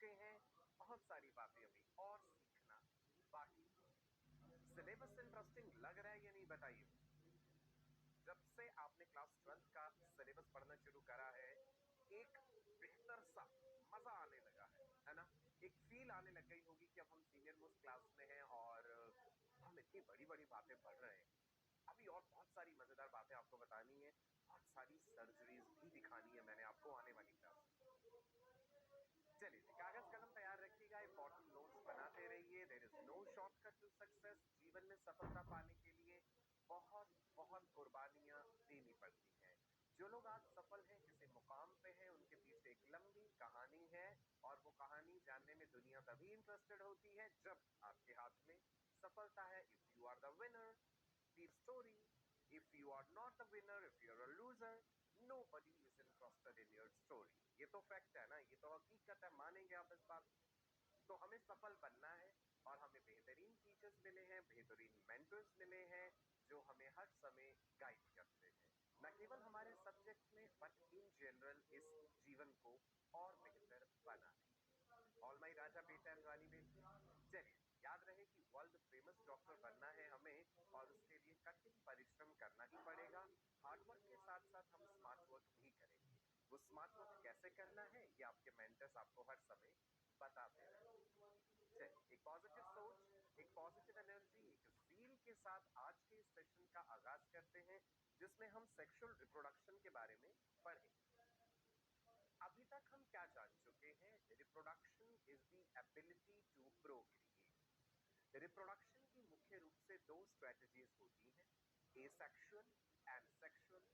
चुके हैं, बहुत सारी बातें अभी और सीखना बाकी है। सिलेबस इंटरेस्टिंग लग रहा है या नहीं बताइए? जब से आपने क्लास 12th का सिलेबस पढ़ना शुरू करा है, एक बेहतर सा मजा आने लगा है ना? एक फील आने लग गई होगी कि अब हम सीनियर मोस्ट क्लास में हैं और हम इतनी बड़ी-बड़ी बातें पढ़ रहे हैं। अभी और बहुत सारी मजेदार बातें आपको बतानी है, बहुत सारी सर्जरीज भी दिखानी है मैंने आपको आने वाली क्लास में। चलिए जी, कागज कलम तैयार रखिएगा, इंपॉर्टेंट नोट्स बनाते रहिए। There is no shortcut to success. जीवन में सफलता पाने के लिए बहुत बहुत कुर्बानियां देनी पड़ती हैं। जो लोग आज सफल हैं, किसी मुकाम पे हैं, उनके पीछे एक लंबी कहानी है और वो कहानी जानने में दुनिया तभी इंटरेस्टेड होती है जब आपके हाथ में सफलता है। If you are the winner, the story. If you are not the winner, if you're a loser, nobody is interested in your story. ये तो फैक्ट है ना, ये तो हकीकत है, मानेंगे आप इस बात? तो हमें सफल बनना है और हमें बेहतरीन टीचर्स मिले हैं, बेहतरीन मेंटर्स मिले हैं जो हमें हर समय गाइड करते हैं, न केवल हमारे सब्जेक्ट में बट इन जनरल इस जीवन को और बेहतर बनाने। ऑल माई राजा बेटा एंड रानी बेटी, चलिए याद रहे कि वर्ल्ड फेमस डॉक्टर बनना है हमें और उसके लिए कठिन परिश्रम करना ही पड़ेगा। हार्डवर्क के साथ साथ हम स्मार्ट वर्क भी करेंगे। वो स्मार्ट वर्क कैसे करना है ये आपके मेंटर्स आपको हर समय बताते रहेंगे। चलिए, एक पॉजिटिव सोच, एक पॉजिटिव एनर्जी, एक फील के साथ आज के इस सेशन का आगाज करते हैं जिसमें हम सेक्सुअल रिप्रोडक्शन के बारे में पढ़ेंगे। अभी तक हम क्या जान चुके हैं? Reproduction is the ability to procreate. Reproduction की मुख्य रूप से दो स्ट्रेटजीज होती हैं, asexual and sexual.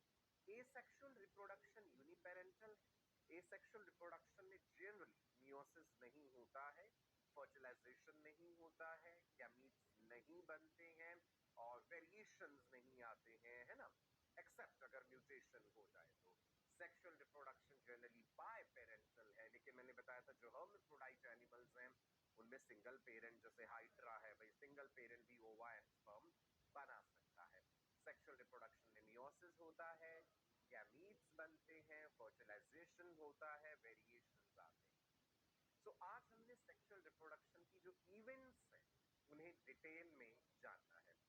Asexual reproduction uniparental है। एसेक्सुअल रिप्रोडक्शन में जनरली मियोसिस नहीं होता है, फर्टिलाइजेशन नहीं होता है, गैमीट्स नहीं बनते हैं और वेरिएशंस नहीं आते हैं, है ना? एक्सेप्ट अगर म्यूटेशन हो जाए तो। Sexual reproduction generally biparental है, लेकिन मैंने बताया था जो हर्माफ्रोडाइट एनिमल्स हैं उनमें सिंगल पेरेंट, जैसे हाइड्रा है भाई, सिंगल पेरेंट भी ओवा एंड स्पर्म बना सकता है। सेक्सुअल रिप्रोडक्शन में मियोसिस होता है, गैमीट्स बनते हैं, फर्टिलाइजेशन होता है, वेरिएशंस आते हैं। सो आज हमने सेक्सुअल रिप्रोडक्शन की जो इवेंट्स हैं उन्हें डिटेल में जानना है।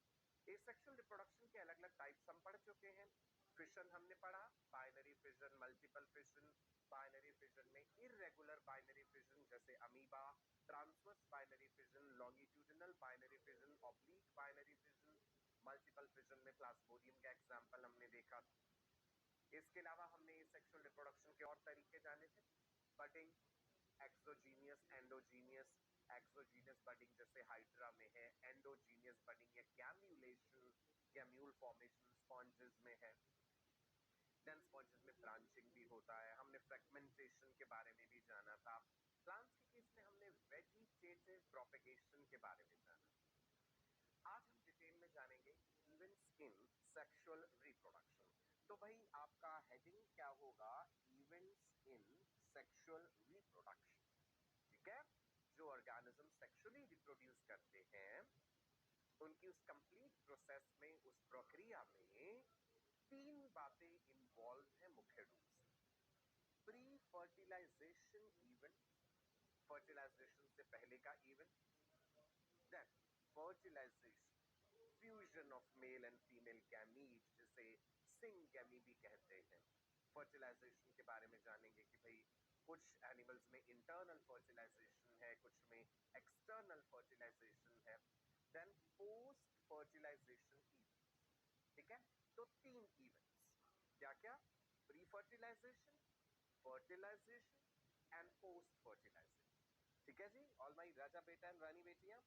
एसेक्सुअल रिप्रोडक्शन के अलग अलग टाइप्स हम पढ़ चुके हैं। फिशन हमने पढ़ा, binary fission, multiple fission. Binary fission में इर्रेगुलर बाइनरी फिशन जैसे amoeba, transverse binary fission, longitudinal binary fission, oblique binary fission. Multiple fission में प्लाज्मोडियम का एग्जाम्पल हमने देखा। इसके अलावा हमने सेक्सुअल रिप्रोडक्शन के और तरीके जाने थे, budding, exogenous, endogenous. Exogenous budding जैसे हाइड्रा में है, एंडोजीनियस बडिंग या गैम्यूलेशन, गैम्यूल फॉर्मेशन स्पॉन्जेस में है। देन स्पॉन्जेस में ब्रांचिंग भी होता है। हमने फ्रेगमेंटेशन के बारे में भी जाना था। प्लांट्स के केस में हमने वेजिटेटिव प्रोपेगेशन के बारे में जाना। आज हम डिटेल में जानेंगे इवेंट्स इन सेक्सुअल रिप्रोडक्शन। तो भाई आपका हेडिंग क्या होगा? Events in sexual reproduction. ठीक है? जो ऑर्गेनिज्म सेक्सुअली रिप्रोड्यूस करते हैं उनकी उस कंप्लीट प्रोसेस में, उस प्रक्रिया में तीन बातें इन्वॉल्व हैं मुख्य रूप से। प्री फर्टिलाइजेशन इवेंट, फर्टिलाइजेशन से पहले का event. Then fertilization, fusion of male and female gamete जिसे सिंगैमी भी कहते हैं। फर्टिलाइजेशन के बारे में जानेंगे कि भाई कुछ एनिमल्स में इंटरनल फर्टिलाइजेशन है, कुछ में एक्सटर्नल फर्टिलाइजेशन है। Then post fertilization event. ठीक है? तो तीन इवेंट्स, क्या क्या? Pre fertilization, fertilization and post fertilization. ठीक है जी, ऑल माई राजा बेटा एंड रानी बेटियां।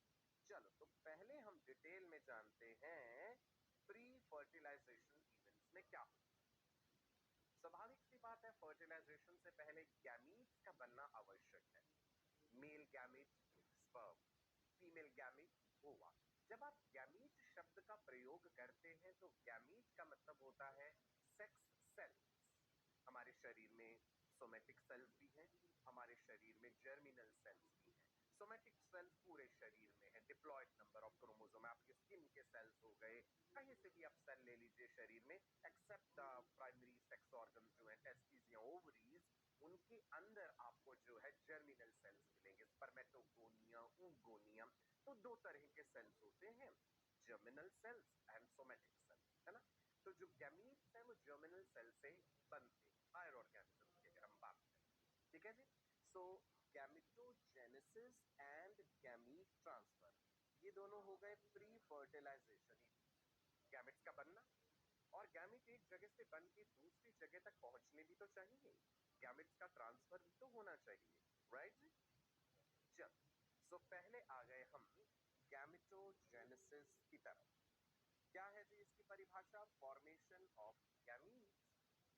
चलो तो पहले हम डिटेल में जानते हैं प्री फर्टिलाइजेशन इवेंट्स में क्या होता है। स्वाभाविक सी बात है, फर्टिलाइजेशन से पहले गैमीट्स का बनना आवश्यक है। Male gamete sperm, female gamete ओवा। जब आप गैमीट शब्द का प्रयोग करते हैं तो गैमीट का मतलब होता है सेक्स सेल्स। हमारे शरीर में सोमेटिक सेल्स भी हैं, हमारे शरीर में जर्मिनल सेल्स भी हैं। सोमेटिक सेल्स पूरे शरीर में है, डिप्लॉयड नंबर ऑफ क्रोमोसोम। आपके स्किन के सेल्स हो गए, कहीं से भी आप सेल ले लीजिए शरीर में, except the primary sex organ जो है टेस्टिस या ओवरीज, उनके अंदर आपको जो है जर्मिनल सेल्स मिलेंगे। Spermatogonia, oogonia। तो दो तरह के सेल्स होते हैं, germinal cells and somatic cells, है ना। तो जो गैमीट्स हैं वो जर्मिनल सेल से बनते हैं, हायर ऑर्गेनिज्म की अगर हम बात करें, ठीक है जी। सो गैमेटोजेनेसिस एंड गैमीट ट्रांसफर, ये दोनों हो गए प्री फर्टिलाइजेशन। गैमेट्स का बनना और गैमेट एक जगह से बन के दूसरी जगह तक पहुंचने भी तो चाहिए, गैमेट्स का ट्रांसफर भी तो होना चाहिए, राइट जी। चल, सो पहले आ गए हम गैमेटोजेनेसिस की तरफ। क्या है जी इसकी परिभाषा? Formation of gametes.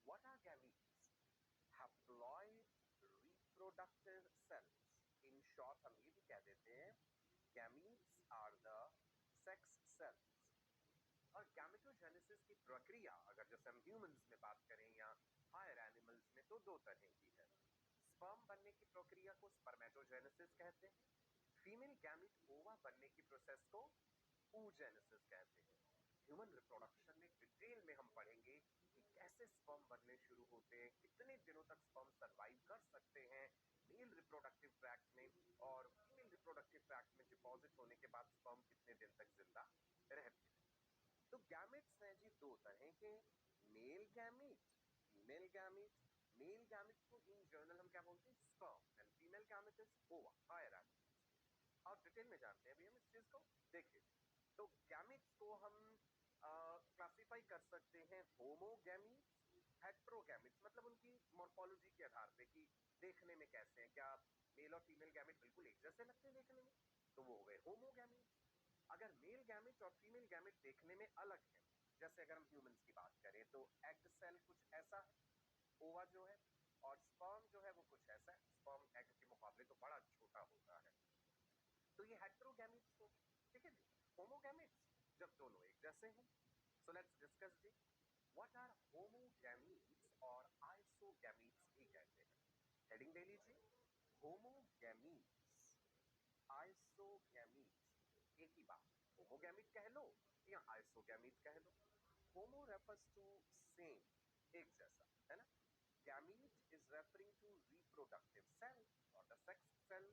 What are gametes? Haploid reproductive cells. In short हम ये भी कह देते हैं gametes are the sex cells. और गैमेटोजेनेसिस की प्रक्रिया अगर जैसे हम ह्यूमंस में बात करें या हायर एनिमल्स में तो दो तरह की है। स्पर्म बनने की प्रक्रिया को स्पर्मेटोजेनेसिस कहते हैं, फीमेल गैमेट ओवा बनने की प्रोसेस को oogenesis कहते हैं। ह्यूमन रिप्रोडक्शन में डिटेल में हम पढ़ेंगे कि कैसे स्पर्म बनने शुरू होते हैं, कितने दिनों तक स्पर्म सरवाइव कर सकते हैं मेल रिप्रोडक्टिव ट्रैक्ट में, और फीमेल रिप्रोडक्टिव ट्रैक्ट में डिपॉजिट होने के बाद स्पर्म कितने दिन तक जिंदा रहते हैं। तो गैमेट्स हैं जी दो तरह के, male gamete, female gamete. Male gametes को इन जनरल हम क्या बोलते हैं? Sperm. And female gamete is ओवा, हायर एनिमल्स। और डिटेल में जानते हैं अभी हम इस चीज को। देखिए, तो गैमेट्स को हम क्लासिफाई कर सकते हैं होमोगैमीट्स, हेट्रोगैमेट्स, मतलब उनकी मॉर्फोलॉजी के आधार पे कि देखने में कैसे हैं, क्या मेल और फीमेल गैमेट बिल्कुल एक जैसे लगते हैं देखने में, तो वो हो गए होमोगैमीट्स। अगर मेल गैमेट और फीमेल गैमेट देखने में अलग है, जैसे अगर हम ह्यूमंस की बात करें तो एग सेल कुछ ऐसा है, ओवा जो है, और स्पर्म जो है वो कुछ ऐसा है, स्पर्म एग के मुकाबले तो बड़ा छोटा होता है, तो ये हेट्रोगैमेट्स हो, ठीक है जी। होमोगैमेट्स जब दोनों एक जैसे हैं। सो लेट्स डिस्कस जी व्हाट आर होमोगैमीट्स और आइसोगैमीट्स भी कहते हैं। हेडिंग ले लीजिए, होमोगैमीट्स, आइसोगैमीट्स, एक ही बात, होमोगैमीट कह लो या आइसोगैमीट कह लो। होमो रेफर्स टू सेम, एक जैसा, है ना। Gamete is referring to reproductive cell और द सेक्स सेल।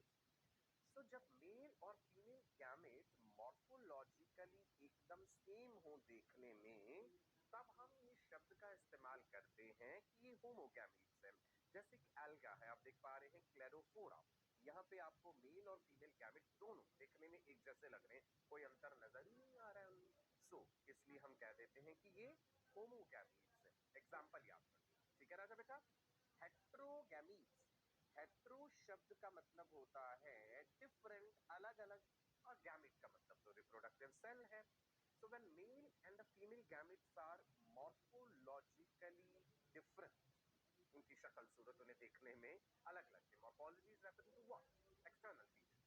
तो जब मेल और फीमेल गैमेट मॉर्फोलॉजिकली एकदम सेम हो देखने में, तब हम ये शब्द का इस्तेमाल करते हैं कि ये होमोगैमीट्स हैं। जैसे कि एल्गा है, आप देख पा रहे हैं क्लेरोफोरा, यहाँ पे आपको मेल और फीमेल गैमेट दोनों देखने में एक जैसे लग रहे हैं, कोई अंतर नजर ही नहीं आ रहा है उनमें। सो इसलिए हम कह देते हैं कि ये होमोगैमीट्स है। एग्जाम्पल याद रखिए, ठीक है राजा बेटा। हेट्रोगैमीट्स, हेट्रो शब्द का मतलब होता है डिफरेंट, अलग अलग, और गैमेट का मतलब तो रिप्रोडक्टिव सेल है। So when male and the female gametes are morphologically different, उनकी शक्ल सूरत उन्हें देखने में अलग लगती है। Morphology is referring to what? External features.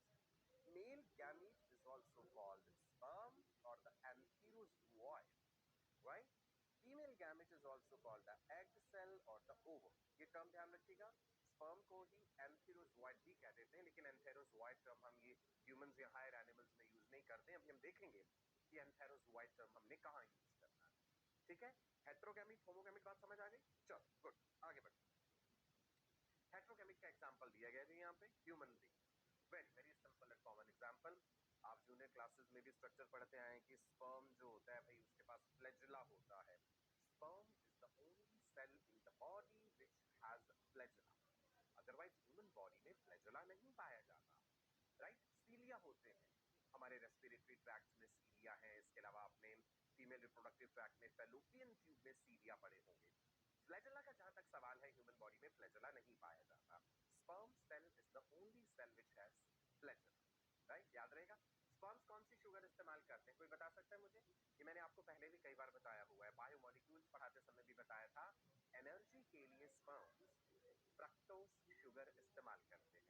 Male gamete is also called sperm और the antherozoid, right. Female gamete is also called the egg cell और द ओवम। ये टर्म ध्यान रखिएगा, स्पर्म को ही एंथेरोजोइड भी कह देते हैं, लेकिन एंथेरोजोइड टर्म हम ये ह्यूमंस या हायर एनिमल्स में यूज नहीं करते हैं। अभी हम देखेंगे कि एंथेरोजोइड टर्म हमने कहाँ यूज करना है, ठीक है। हेट्रोगैमेट होमोगैमेट बात समझ आ गई? चलो गुड, आगे बढ़ते। हेट्रोगैमेट का एग्जांपल दिया गया है यहाँ पे, human being. Very very simple and common example. आप जूनियर क्लासेस में भी स्ट्रक्चर पढ़ते आए हैं कि स्पर्म जो होता है भाई उसके पास फ्लैजुला होता है। Sperm is the only cell in the body which has flagella, otherwise human body में फ्लैजुला नहीं पाया जाता, राइट। सीलिया होते हैं हमारे रेस्पिरेटरी ट्रैक्ट में, सीलिया है। इसके अलावा आपने फीमेल रिप्रोडक्टिव ट्रैक्ट में फैलोपियन ट्यूब में सीलिया पड़े होंगे। फ्लैजुला का जहां तक सवाल है, ह्यूमन बॉडी में फ्लैजुला नहीं पाया जाता। Sperm cell is the only cell which has flagella, right, याद रहेगा। स्पर्म्स कौन सी शुगर इस्तेमाल करते हैं, कोई बता सकता है मुझे? ये मैंने आपको पहले भी कई बार बताया हुआ है, बायोमोलिक्यूल्स पढ़ाते समय भी बताया था। एनर्जी के लिए स्पर्म्स फ्रक्टोज शुगर इस्तेमाल करते हैं।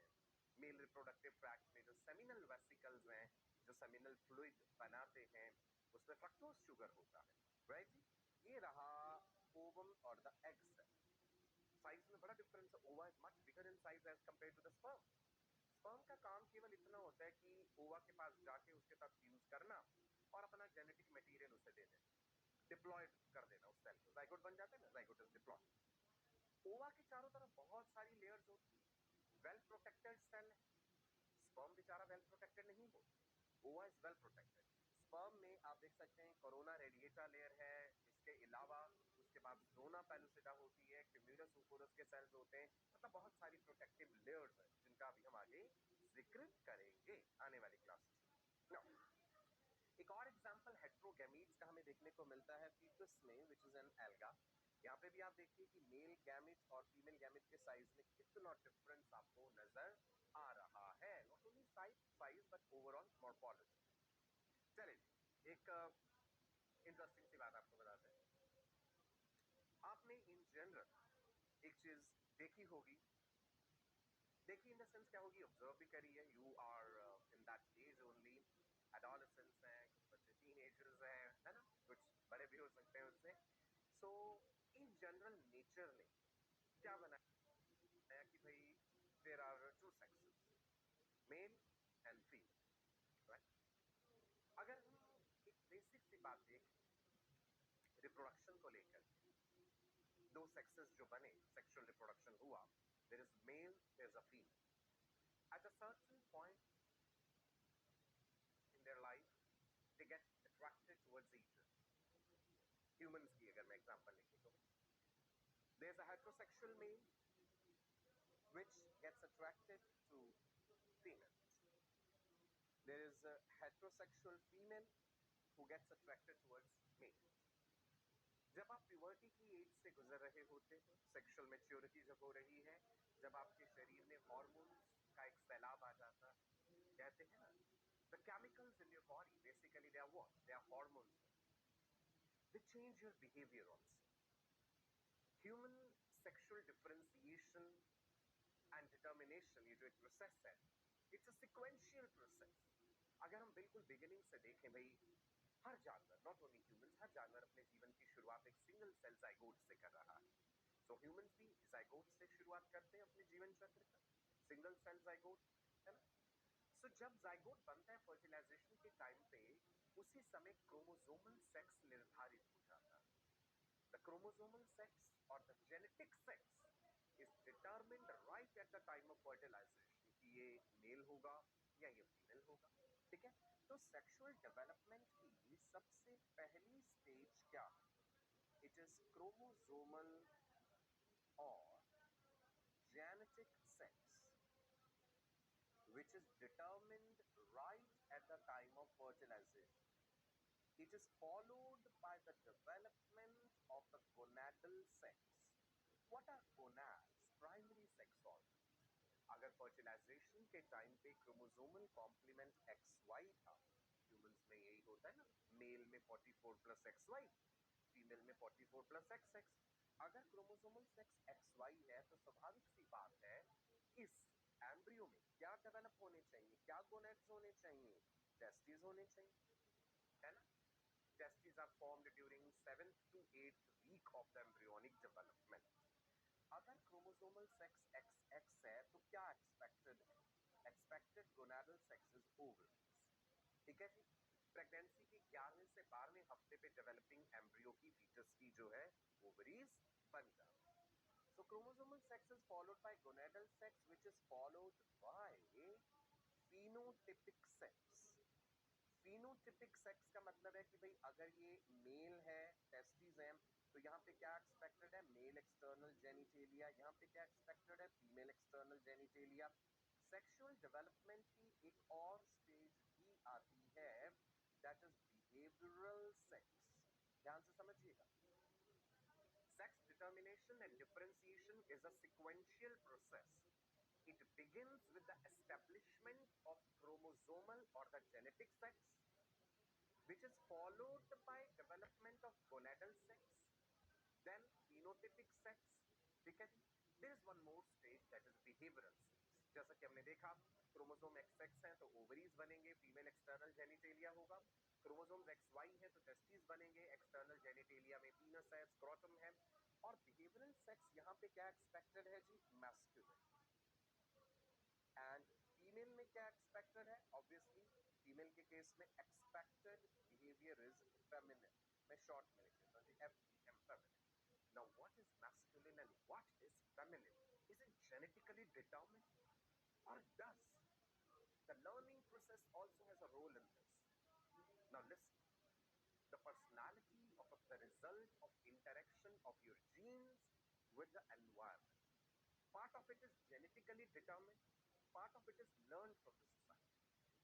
मेल रिप्रोडक्टिव ट्रैक्ट में जो सेमिनल वेसिकल्स हैं, जो सेमिनल फ्लूइड बनाते हैं, उसमें फ्रक्टोज शुगर होता है, राइट जी। ये रहा ओवम और द एग सेल। साइज में बड़ा डिफरेंस है, ova is much bigger in size as compare to the sperm. Sperm का काम केवल इतना होता है कि ओवा के पास जाके उसके साथ फ्यूज करना और अपना जेनेटिक मटेरियल उसे दे देना, डिप्लॉयड कर देना उस सेल को, जाइगोट बन जाता है ना, जाइगोट इज डिप्लॉयड। ओवा के चारों तरफ बहुत सारी लेयर्स होती है, वेल प्रोटेक्टेड सेल है। स्पर्म बेचारा वेल प्रोटेक्टेड नहीं हो, ओवा इज वेल प्रोटेक्टेड। स्पर्म में आप देख सकते हैं कोरोना रेडिएटा लेयर है, इसके अलावा उसके बाद जोना पेलुसिडा होती है, क्यूमुलस सुपोरस के सेल्स होते हैं, मतलब बहुत सारी प्रोटेक्टिव लेयर्स हैं जिनका अभी हम आगे जिक्र करेंगे आने वाली क्लासेस में। एक और एग्जांपल हेट्रोगैमीट्स का हमें देखने को मिलता है फीटस में, विच इज एन एल्गा। यहाँ पे भी आप देखिए कि मेल गैमेट और फीमेल गैमेट के साइज में कितना डिफरेंस आपको नजर आ रहा है, not only size but overall morphology. चलिए एक इंटरेस्टिंग सी बात आपको बताते हैं। आपने इन जनरल एक चीज देखी होगी, देखी इन द सेंस क्या होगी, ऑब्जर्व भी करी है, you are in that age only, adolescence हैं, कुछ बच्चे टीनेजर्स हैं, है ना, कुछ बड़े भी हो सकते हैं उससे। सो इन जनरल नेचर ने क्या बनाया कि भाई there are two sexes, male and female, right. अगर हम एक बेसिक सी बात देखें रिप्रोडक्शन को लेकर, दो सेक्सेस जो बने, सेक्सुअल रिप्रोडक्शन हुआ, there is male, there is a female. At a certain point in their life they get attracted towards each other. Humans की अगर मैं एग्जांपल लेके तो there is a heterosexual male which gets attracted to females. There is a heterosexual female who gets attracted towards males. जब आप puberty की as से गुजर रहे होते हैं, सेक्सुअल मैच्योरिटी जब हो रही है, जब आपके शरीर में हार्मोन्स का एक सैलाब आ जाता है, कहते हैं ना, the chemicals in your body basically they are what? They are hormones. They change your behavior also. Human sexual differentiation and determination, ये जो एक प्रोसेस है, इट्स अ सिक्वेंशियल प्रोसेस। अगर हम बिल्कुल बिगिनिंग से देखें भाई, हर जानवर, नॉट ओनली ह्यूमंस, हर जानवर अपने जीवन की शुरुआत एक सिंगल सेल जाइगोट से कर रहा है। सो ह्यूमंस भी जाइगोट से शुरुआत करते हैं अपने जीवन चक्र का, सिंगल सेल जाइगोट, है ना। सो जब जाइगोट बनता है फर्टिलाइजेशन के टाइम पे, उसी समय क्रोमोसोमल सेक्स निर्धारित हो जाता है। द क्रोमोसोमल सेक्स और the genetic sex is determined right at the time of fertilization कि ये मेल होगा या ये फीमेल होगा, ठीक है। तो सेक्सुअल डेवलपमेंट की सबसे पहली स्टेज क्या है? इट इज क्रोमोसोमल और genetic sex which is determined right at the time of fertilization. It is followed by the development of the gonadal sex. What are gonads? Primary sex organs. अगर fertilisation के time पे chromosomal complement XY था, humans में यही होता है ना, mail में 44 प्लस XY, फीमेल में 44 प्लस XX। अगर क्रोमोसोमल सेक्स XY है तो स्वाभाविक सी बात है, इस एम्ब्रियो में क्या डेवलप होने चाहिए, क्या गोनेड्स होने चाहिए, टेस्टिस होने चाहिए, है ना। Testis are formed during 7th to 8th week of the embryonic development. अगर क्रोमोसोमल सेक्स XX है तो क्या एक्सपेक्टेड है? Expected gonadal sex is ovaries, ठीक है जी। प्रेगनेंसी के 11वें से 12वें हफ्ते पे डेवलपिंग एम्ब्रियो की फीटस की जो है ओवरीज बन जाती है। So chromosomal sex is followed by gonadal sex which is followed by phenotypic sex. Phenotypic sex का मतलब है कि भाई अगर ये मेल है, टेस्टिस है, तो यहाँ पे क्या एक्सपेक्टेड है? Male external genitalia. यहाँ पे क्या एक्सपेक्टेड है? Female external genitalia. Sexual development की एक और स्टेज भी आती है, दैट इज बिहेवियरल सेक्स। ध्यान से समझिएगा, sex determination and differentiation is a sequential process. It begins with the establishment of chromosomal or the genetic sex, which is followed by development of gonadal sex, then phenotypic sex, ठीक है जी। There is one more stage that is behavioral sex. जैसा कि हमने देखा, chromosome XX है तो ovaries बनेंगे, female external genitalia होगा। क्रोमोसोम XY है तो टेस्टिस बनेंगे, एक्सटर्नल जेनिटेलिया में पीनस है, स्क्रोटम है। और बिहेवियरल सेक्स यहाँ पे क्या एक्सपेक्टेड है जी? मैस्कुलिन। एंड फीमेल में क्या एक्सपेक्टेड है? ऑब्वियसली फीमेल के केस में एक्सपेक्टेड बिहेवियर इज फेमिनिन। मैं शॉर्ट में लिख देता हूँ जी, FEM, feminine. Now what is masculine and what is feminine? Is it genetically determined और डस The learning process also has a role in this. Now listen, the personality of the result of interaction of your genes with the environment. Part of it is genetically determined, part of it is learned from the society.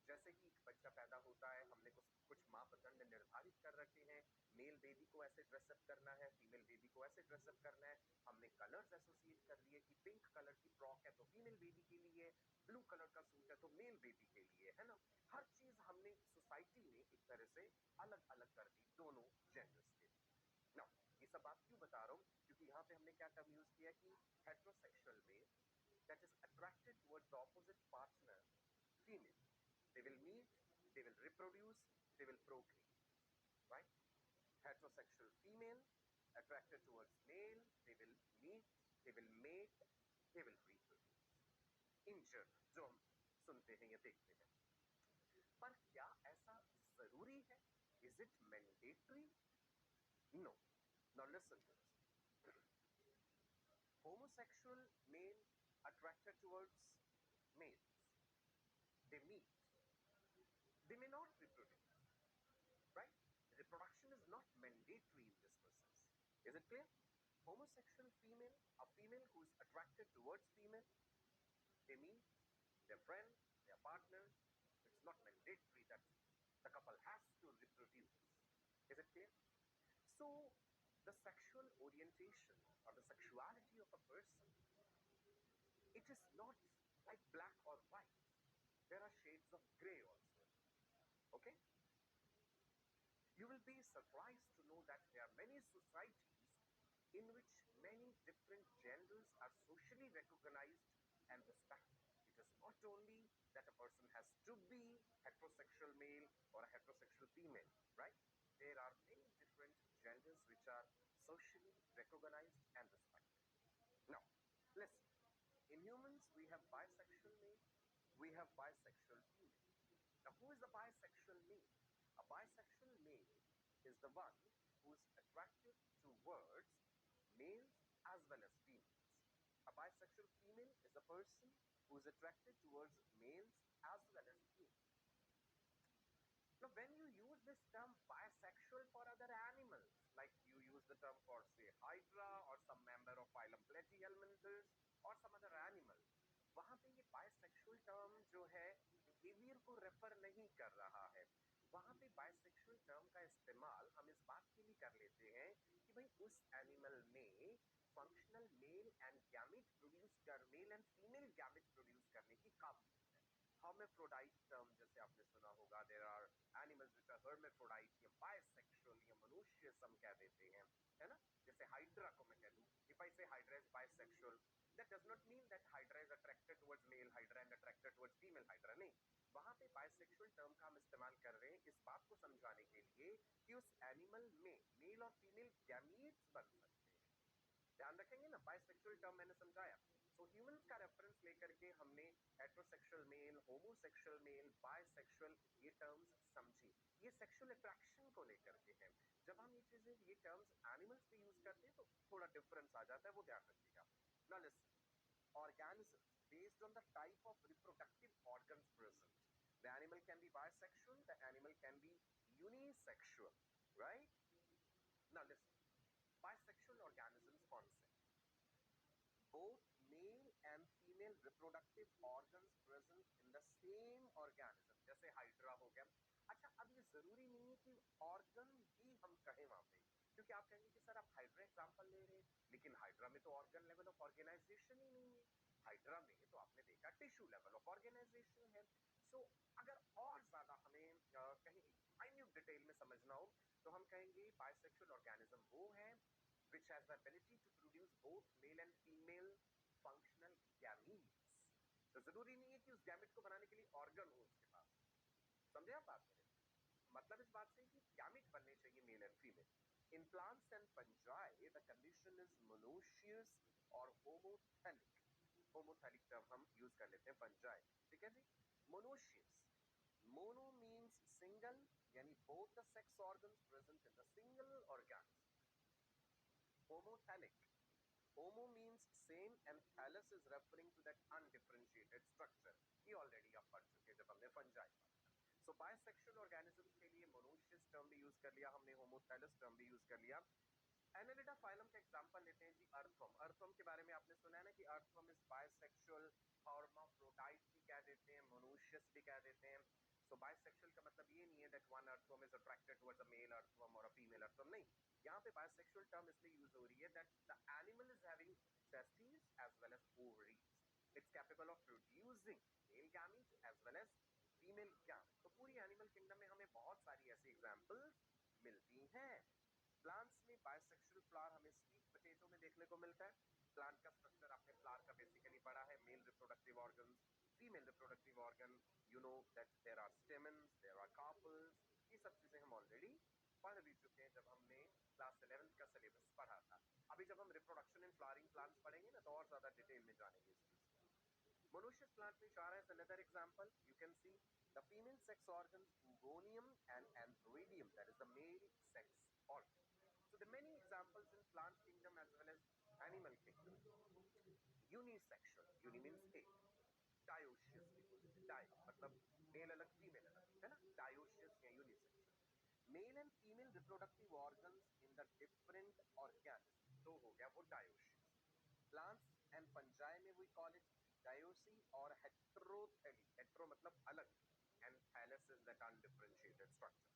जैसे कि एक बच्चा पैदा होता है, हमने कुछ मापदंड निर्धारित कर रखे हैं, मेल बेबी को ऐसे ड्रेसअप करना है, फीमेल बेबी को ऐसे ड्रेसअप करना है, हमने कलर्स एसोसिएट कर लिए कि पिंक कलर की फ्रॉक है तो फीमेल बेबी के लिए, ब्लू कलर का सूट है तो मेल बेबी के लिए, है ना। हर चीज हमने सोसाइटी में एक तरह से अलग अलग कर दी दोनों जेंडर्स के लिए। नाउ ये सब बात क्यों बता रहा हूँ, क्योंकि यहाँ पे हमने क्या टर्म यूज किया कि heterosexual male that is attracted towards the opposite partner, female. They will meet, they will reproduce, they will procreate, right? Heterosexual female attracted towards male, they will meet, they will mate, they will reproduce. In general, जो हम सुनते हैं या देखते हैं, पर क्या ऐसा जरूरी है? Is it mandatory? No. Now listen to this. Homosexual male attracted towards males, they meet, they may not reproduce, right? Reproduction is not mandatory in this process. Is it clear? Homosexual female, a female who is attracted towards female, they meet, their friends, their partners. It's not mandatory that the couple has to reproduce. Is it clear? So the sexual orientation or the sexuality of a person, it is not like black or white. There are shades of gray also. Okay? You will be surprised to know that there are many societies in which many different genders are socially recognized and respected. It is not only that a person has to be heterosexual male or a heterosexual female, right? There are many different genders which are socially recognized and respected. Now, listen. In humans, we have bisexual male, we have bisexual female. Now, who is the bisexual male? A bisexual male is the one who is attracted towards males as well as females. A bisexual female is a person who is attracted towards males as well as females. Now, when you use this term bisexual for other animals, like you use the term for, say, Hydra or some member of phylum Platyhelminthes or some other animal, वहां पे ये bisexual term जो है behavior को refer नहीं कर रहा है। वहां पे bisexual term का इस्तेमाल हम इस बात के लिए कर लेते हैं कि भाई उस एनिमल में functional male and gamete produce कर male and female gamete produce करने की काबिलियत है। hermaphrodite term जैसे आपने सुना होगा, there are animals which are hermaphrodite या bisexual या monoecious हम कह देते हैं, है ना। जैसे हाइड्रा को मैं कह दूं, if I say hydra is bisexual, that does not mean that hydra is attracted towards male hydra and attracted towards female hydra, नहीं। वहां पे bisexual term का हम इस्तेमाल कर रहे हैं इस बात को समझाने के लिए कि उस एनिमल में मेल और फीमेल गैमीट्स बन सकते हैं। ध्यान रखेंगे ना, बाइसेक्सुअल टर्म मैंने समझाया। सो ह्यूमंस का रेफरेंस लेकर के हमने heterosexual male, homosexual male, bisexual ये टर्म्स समझी। ये सेक्सुअल अट्रैक्शन को लेकर के हैं। जब हम ये चीजें ये टर्म्स एनिमल्स पे यूज करते हैं तो थोड़ा डिफरेंस आ जाता है, वो ध्यान रखिएगा। Now listen, organisms based on the type of reproductive organs present. The animal can be bisexual, the animal can be unisexual, right? Now listen, bisexual organisms concept. Both male and female reproductive organs present in the same organism. जैसे hydra हो गया। अच्छा, अब ये जरूरी नहीं है कि ऑर्गन ही हम कहें वहां पे, क्योंकि आप कहेंगे कि सर आप हाइड्रा एग्जांपल ले रहे हैं, लेकिन हाइड्रा में तो ऑर्गन लेवल ऑफ ऑर्गेनाइजेशन ही नहीं है। हाइड्रा में तो आपने देखा टिश्यू लेवल ऑफ ऑर्गेनाइजेशन है। सो अगर और ज्यादा हमें कहीं माइन्यूट डिटेल में समझना हो तो हम कहेंगे बाइसेक्सुअल ऑर्गेनिज्म वो है which has the ability to produce both male and female functional gametes. तो जरूरी नहीं है कि उस गैमेट को बनाने के लिए ऑर्गन हो उसके पास। समझे आप बात मेरे? मतलब इस बात से कि गैमेट बनने चाहिए mail and female. In plants and fungi, the condition is monoecious or homothallic. Homothallic term हम यूज कर लेते हैं fungi, ठीक है जी। Monoecious. Mono means single, यानी both the sex organs present in the single organism. Homothallic. Homo means same, and thallus is referring to that undifferentiated structure. ये already आप पढ़ चुके हैं जब हमने फंजाई पढ़ा। So bisexual organisms के लिए मोनोशियस टर्म भी यूज कर लिया हमने, होमोथैलस टर्म भी यूज कर लिया। एनालिडा फाइलम का एग्जांपल लेते हैं जी, अर्थवर्म। अर्थवर्म के बारे में आपने सुना है ना कि अर्थवर्म इज बाइसेक्सुअल, हर्माफ्रोडाइट भी कह देते हैं, मोनोशियस भी कह देते हैं। सो बाइसेक्सुअल का मतलब ये नहीं है that one earthworm is attracted towards a male earthworm और अ फीमेल अर्थवर्म, नहीं। यहाँ पे बाइसेक्सुअल टर्म इसलिए यूज हो रही है that the animal is having testis as well as ovaries, it's capable of producing male gamete as well as female gamete. तो पूरी एनिमल किंगडम में हमें बहुत सारी ऐसी एग्जांपल्स मिलती हैं। प्लांट्स में बाइसेक्सुअल फ्लावर हमें स्वीट पोटैटो में देखने को मिलता है। प्लांट का स्ट्रक्चर आपने फ्लावर का बेसिकली पढ़ा है, male reproductive organs, female reproductive organ, you know that there are stamens, there are carpels, ये सब चीजें हम ऑलरेडी पढ़ भी चुके हैं जब हमने क्लास 11th का सिलेबस पढ़ा था। अभी जब हम रिप्रोडक्शन इन फ्लावरिंग प्लांट्स पढ़ेंगे ना तो और ज्यादा डिटेल में जानेंगे इस चीज को। Monoecious plant में इशारा है, another example you can see the female sex organs Hugonium and Antheridium, that is the male sex organ. So there are many examples in plant kingdom as well as animal kingdom. Unisexual, uni means एक, dioecious भी बोलते हैं, di मतलब mail अलग female अलग, है ना, dioecious या unisexual. Male and female reproductive organs in the different organisms, तो हो गया वो dioecious. Plants and fungi में we call it dioici और heterothely, hetero मतलब अलग, and thallus is that undifferentiated structure.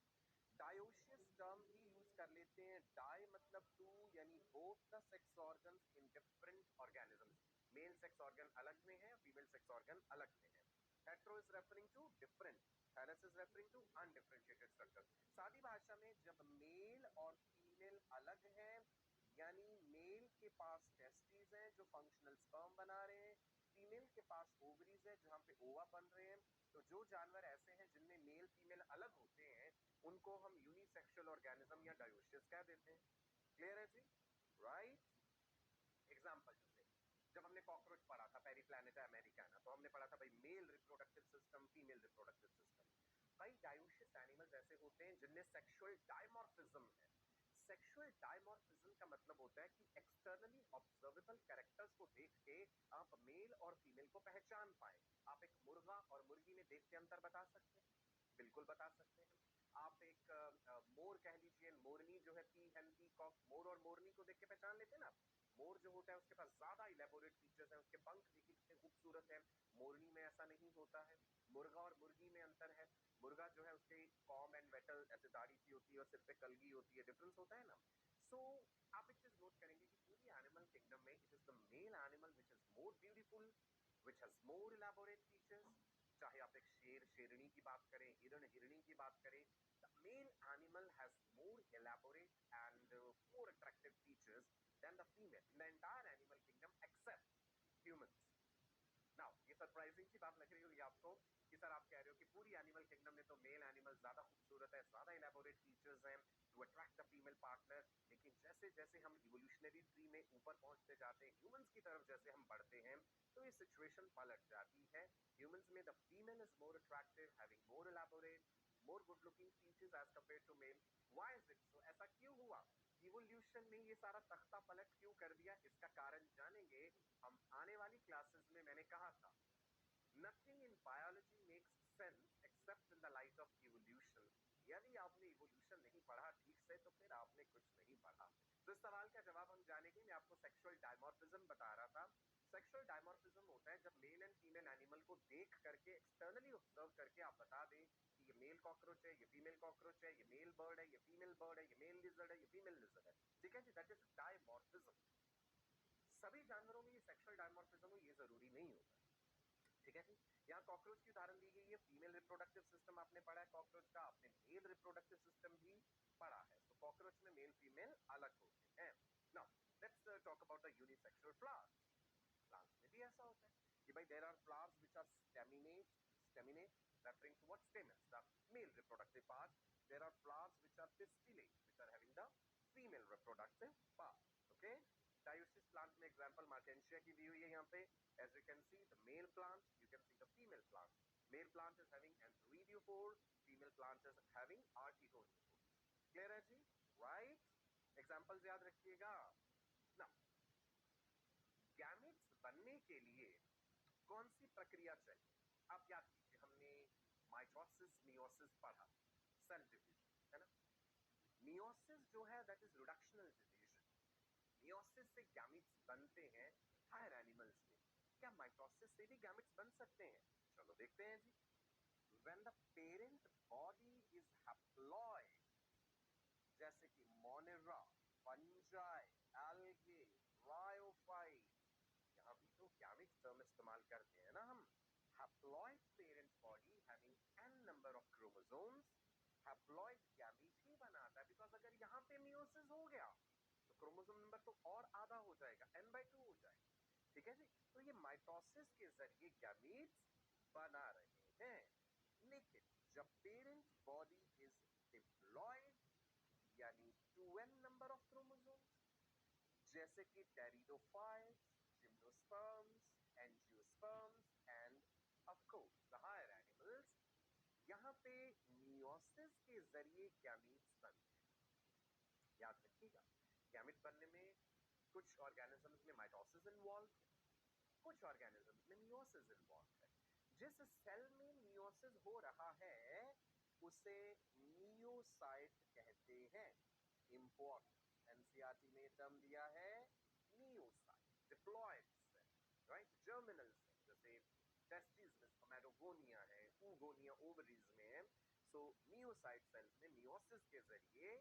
Dioecious term भी यूज कर लेते हैं, di मतलब टू यानी both the sex organs in different organisms, male sex organ अलग में है, फीमेल सेक्स ऑर्गन अलग में है। hetero is referring to different, thallus is referring to undifferentiated structure। सादी भाषा में जब मेल और फीमेल अलग हैं, यानी मेल के पास टेस्टिस हैं जो फंक्शनल स्पर्म बना रहे हैं, फीमेल के पास ओवरीज है जहाँ पे ओवा बन रहे हैं, तो जो जानवर ऐसे हैं जिनमें मेल फीमेल अलग होते हैं उनको हम यूनिसेक्सुअल ऑर्गेनिज्म या डायोसियस कह देते हैं। क्लियर है जी? राइट। एग्जांपल जैसे जब हमने कॉकरोच पढ़ा था पेरिप्लैनेटा अमेरिकाना, तो हमने पढ़ा था भाई male reproductive system, female reproductive system. कई डायोसियस एनिमल्स ऐसे होते हैं जिनमें सेक्सुअल डायमॉर्फिज्म है। सेक्सुअल डायमॉर्फिज्म का मतलब होता है कि एक्सटर्नली ऑब्जर्वेबल कैरेक्टर्स को देख के आप मेल और फीमेल को पहचान पाए। आप एक मुर्गा और मुर्गी में देख के अंतर बता सकते हैं? बिल्कुल बता सकते हैं। आप एक मोर कह लीजिए, मोरनी जो है, पी हेन पीकॉक, मोर और मोरनी को देख के पहचान लेते हैं ना। मोर जो होता है उसके पास ज्यादा इलेबोरेट फीचर्स हैं, उसके पंख देखिए कितने खूबसूरत हैं, मोरनी में ऐसा नहीं होता है। मुर्गा और मुर्गी में अंतर है, मुर्गा जो है उसके कॉम एंड वेटल ऐसे दाढ़ी सी होती है और सिर पे कलगी होती है, डिफरेंस होता है ना। सो आप एक चीज नोट करेंगे कि पूरी एनिमल किंगडम में it is the male animal which is more beautiful, which has more elaborate features. चाहे आप एक शेर शेरनी की बात करें, हिरण हिरणी की बात करें, the male animal has more elaborate and more attractive features than the female in the entire animal kingdom except humans. Now, ये सरप्राइजिंग सी बात लग रही होगी आपको कि सर आप कह रहे हो कि पूरी एनिमल किंगडम में तो मेल एनिमल ज्यादा खूबसूरत है, ज्यादा इलेबोरेट फीचर्स हैं to attract the female partner, लेकिन जैसे जैसे हम इवोल्यूशनरी ट्री में ऊपर पहुंचते जाते हैं, ह्यूमंस की तरफ जैसे हम बढ़ते हैं, तो ये सिचुएशन पलट जाती है। ह्यूमंस में the female is more attractive, having more elaborate, more good looking features as compare to male. Why is it so? ऐसा क्यों हुआ? इवोल्यूशन ने ये सारा तख्ता पलट क्यों कर दिया? इसका कारण जानेंगे हम आने वाली क्लासेस में। मैंने कहा था nothing in biology makes sense accept in the light of evolution. यदि आपने इवोल्यूशन नहीं पढ़ा ठीक से तो फिर आपने कुछ नहीं पढ़ा। तो इस सवाल का जवाब हम जानेंगे। मैं आपको सेक्सुअल डायमॉर्फिज्म बता रहा था। सेक्सुअल डायमॉर्फिज्म होता है जब मेल एंड फीमेल एनिमल को देख करके, एक्सटर्नली ऑब्जर्व करके आप बता दें कि ये मेल कॉकरोच है, ये फीमेल कॉकरोच है, ये मेल बर्ड है, ये फीमेल बर्ड है, ये मेल लिजर्ड है, ये फीमेल लिजर्ड है। ठीक है जी, दैट इज डायमॉर्फिज्म। सभी जानवरों में ये सेक्सुअल डायमॉर्फिज्म हो ये जरूरी नहीं होता। ठीक है जी। यहाँ कॉकरोच की उदाहरण दी गई है, फीमेल रिप्रोडक्टिव सिस्टम आपने पढ़ा है कॉकरोच का, आपने मेल रिप्रोडक्टिव सिस्टम भी पढ़ा है। तो कॉकरोच में मेल फीमेल अलग होते हैं। Now let's talk about the unisexual flowers. Plants में भी ऐसा होता है कि भाई there are flowers which are staminate, staminate referring to what? Stamens, the male reproductive part. There are flowers which are pistillate, which are having the female reproductive part. Okay? Dioecious plant में example Martensia की दी हुई है यहाँ पे। As you can see the male plant, you can see the female plant. Male plant is having antheridiopore, female plant is having artiodopore. Clear है जी? Right? Examples याद रखिएगा। Now, बनने के लिए कौन सी प्रक्रिया चाहिए? आप याद कीजिए, हमने माइटोसिस मियोसिस पढ़ा, सेल डिवीजन, है ना? मियोसिस जो है that is reductional division. Meiosis से गैमेट्स बनते हैं हायर एनिमल्स में। क्या माइटोसिस से भी गैमेट्स बन सकते हैं? चलो देखते हैं जी। When the parent body is haploid, जैसे कि मोनेरा, फंजाई, एल्गे, ब्रायोफाइट, यहाँ भी तो गैमेट्स टर्म इस्तेमाल करते हैं ना हम। haploid parent body having n number of chromosomes, haploid gamete ही बनाता है, बिकॉज अगर यहाँ पे मियोसिस हो गया तो क्रोमोसोम नंबर तो और आधा हो जाएगा, n/2 हो जाएगा। ठीक है जी। तो ये माइटोसिस के जरिए गैमेट्स बना रहे हैं। लेकिन जब पेरेंट बॉडी इज डिप्लॉयड, यानी 2n नंबर ऑफ क्रोमोसोम्स, जैसे कि pteridophytes, gymnosperms, angiosperms and of course the higher animals, यहाँ पे मियोसिस के जरिए गैमेट्स बनते हैं। याद रखिएगा, गैमेट बनने में कुछ ऑर्गेनिजम्स में माइटोसिस इन्वॉल्व है, कुछ ऑर्गेनिजम्स में मियोसिस इन्वॉल्व है। जिस सेल में मियोसिस हो रहा है उसे मियोसाइट कहते हैं। इंपॉर्टेंट, एनसीईआरटी में टर्म दिया है meiocyte, diploid cell, right? Germinal cell, जैसे टेस्टिस में स्पर्मेटोगोनिया है, oogonia ओवरीज में है। सो मियोसाइट सेल्स में मियोसिस के जरिए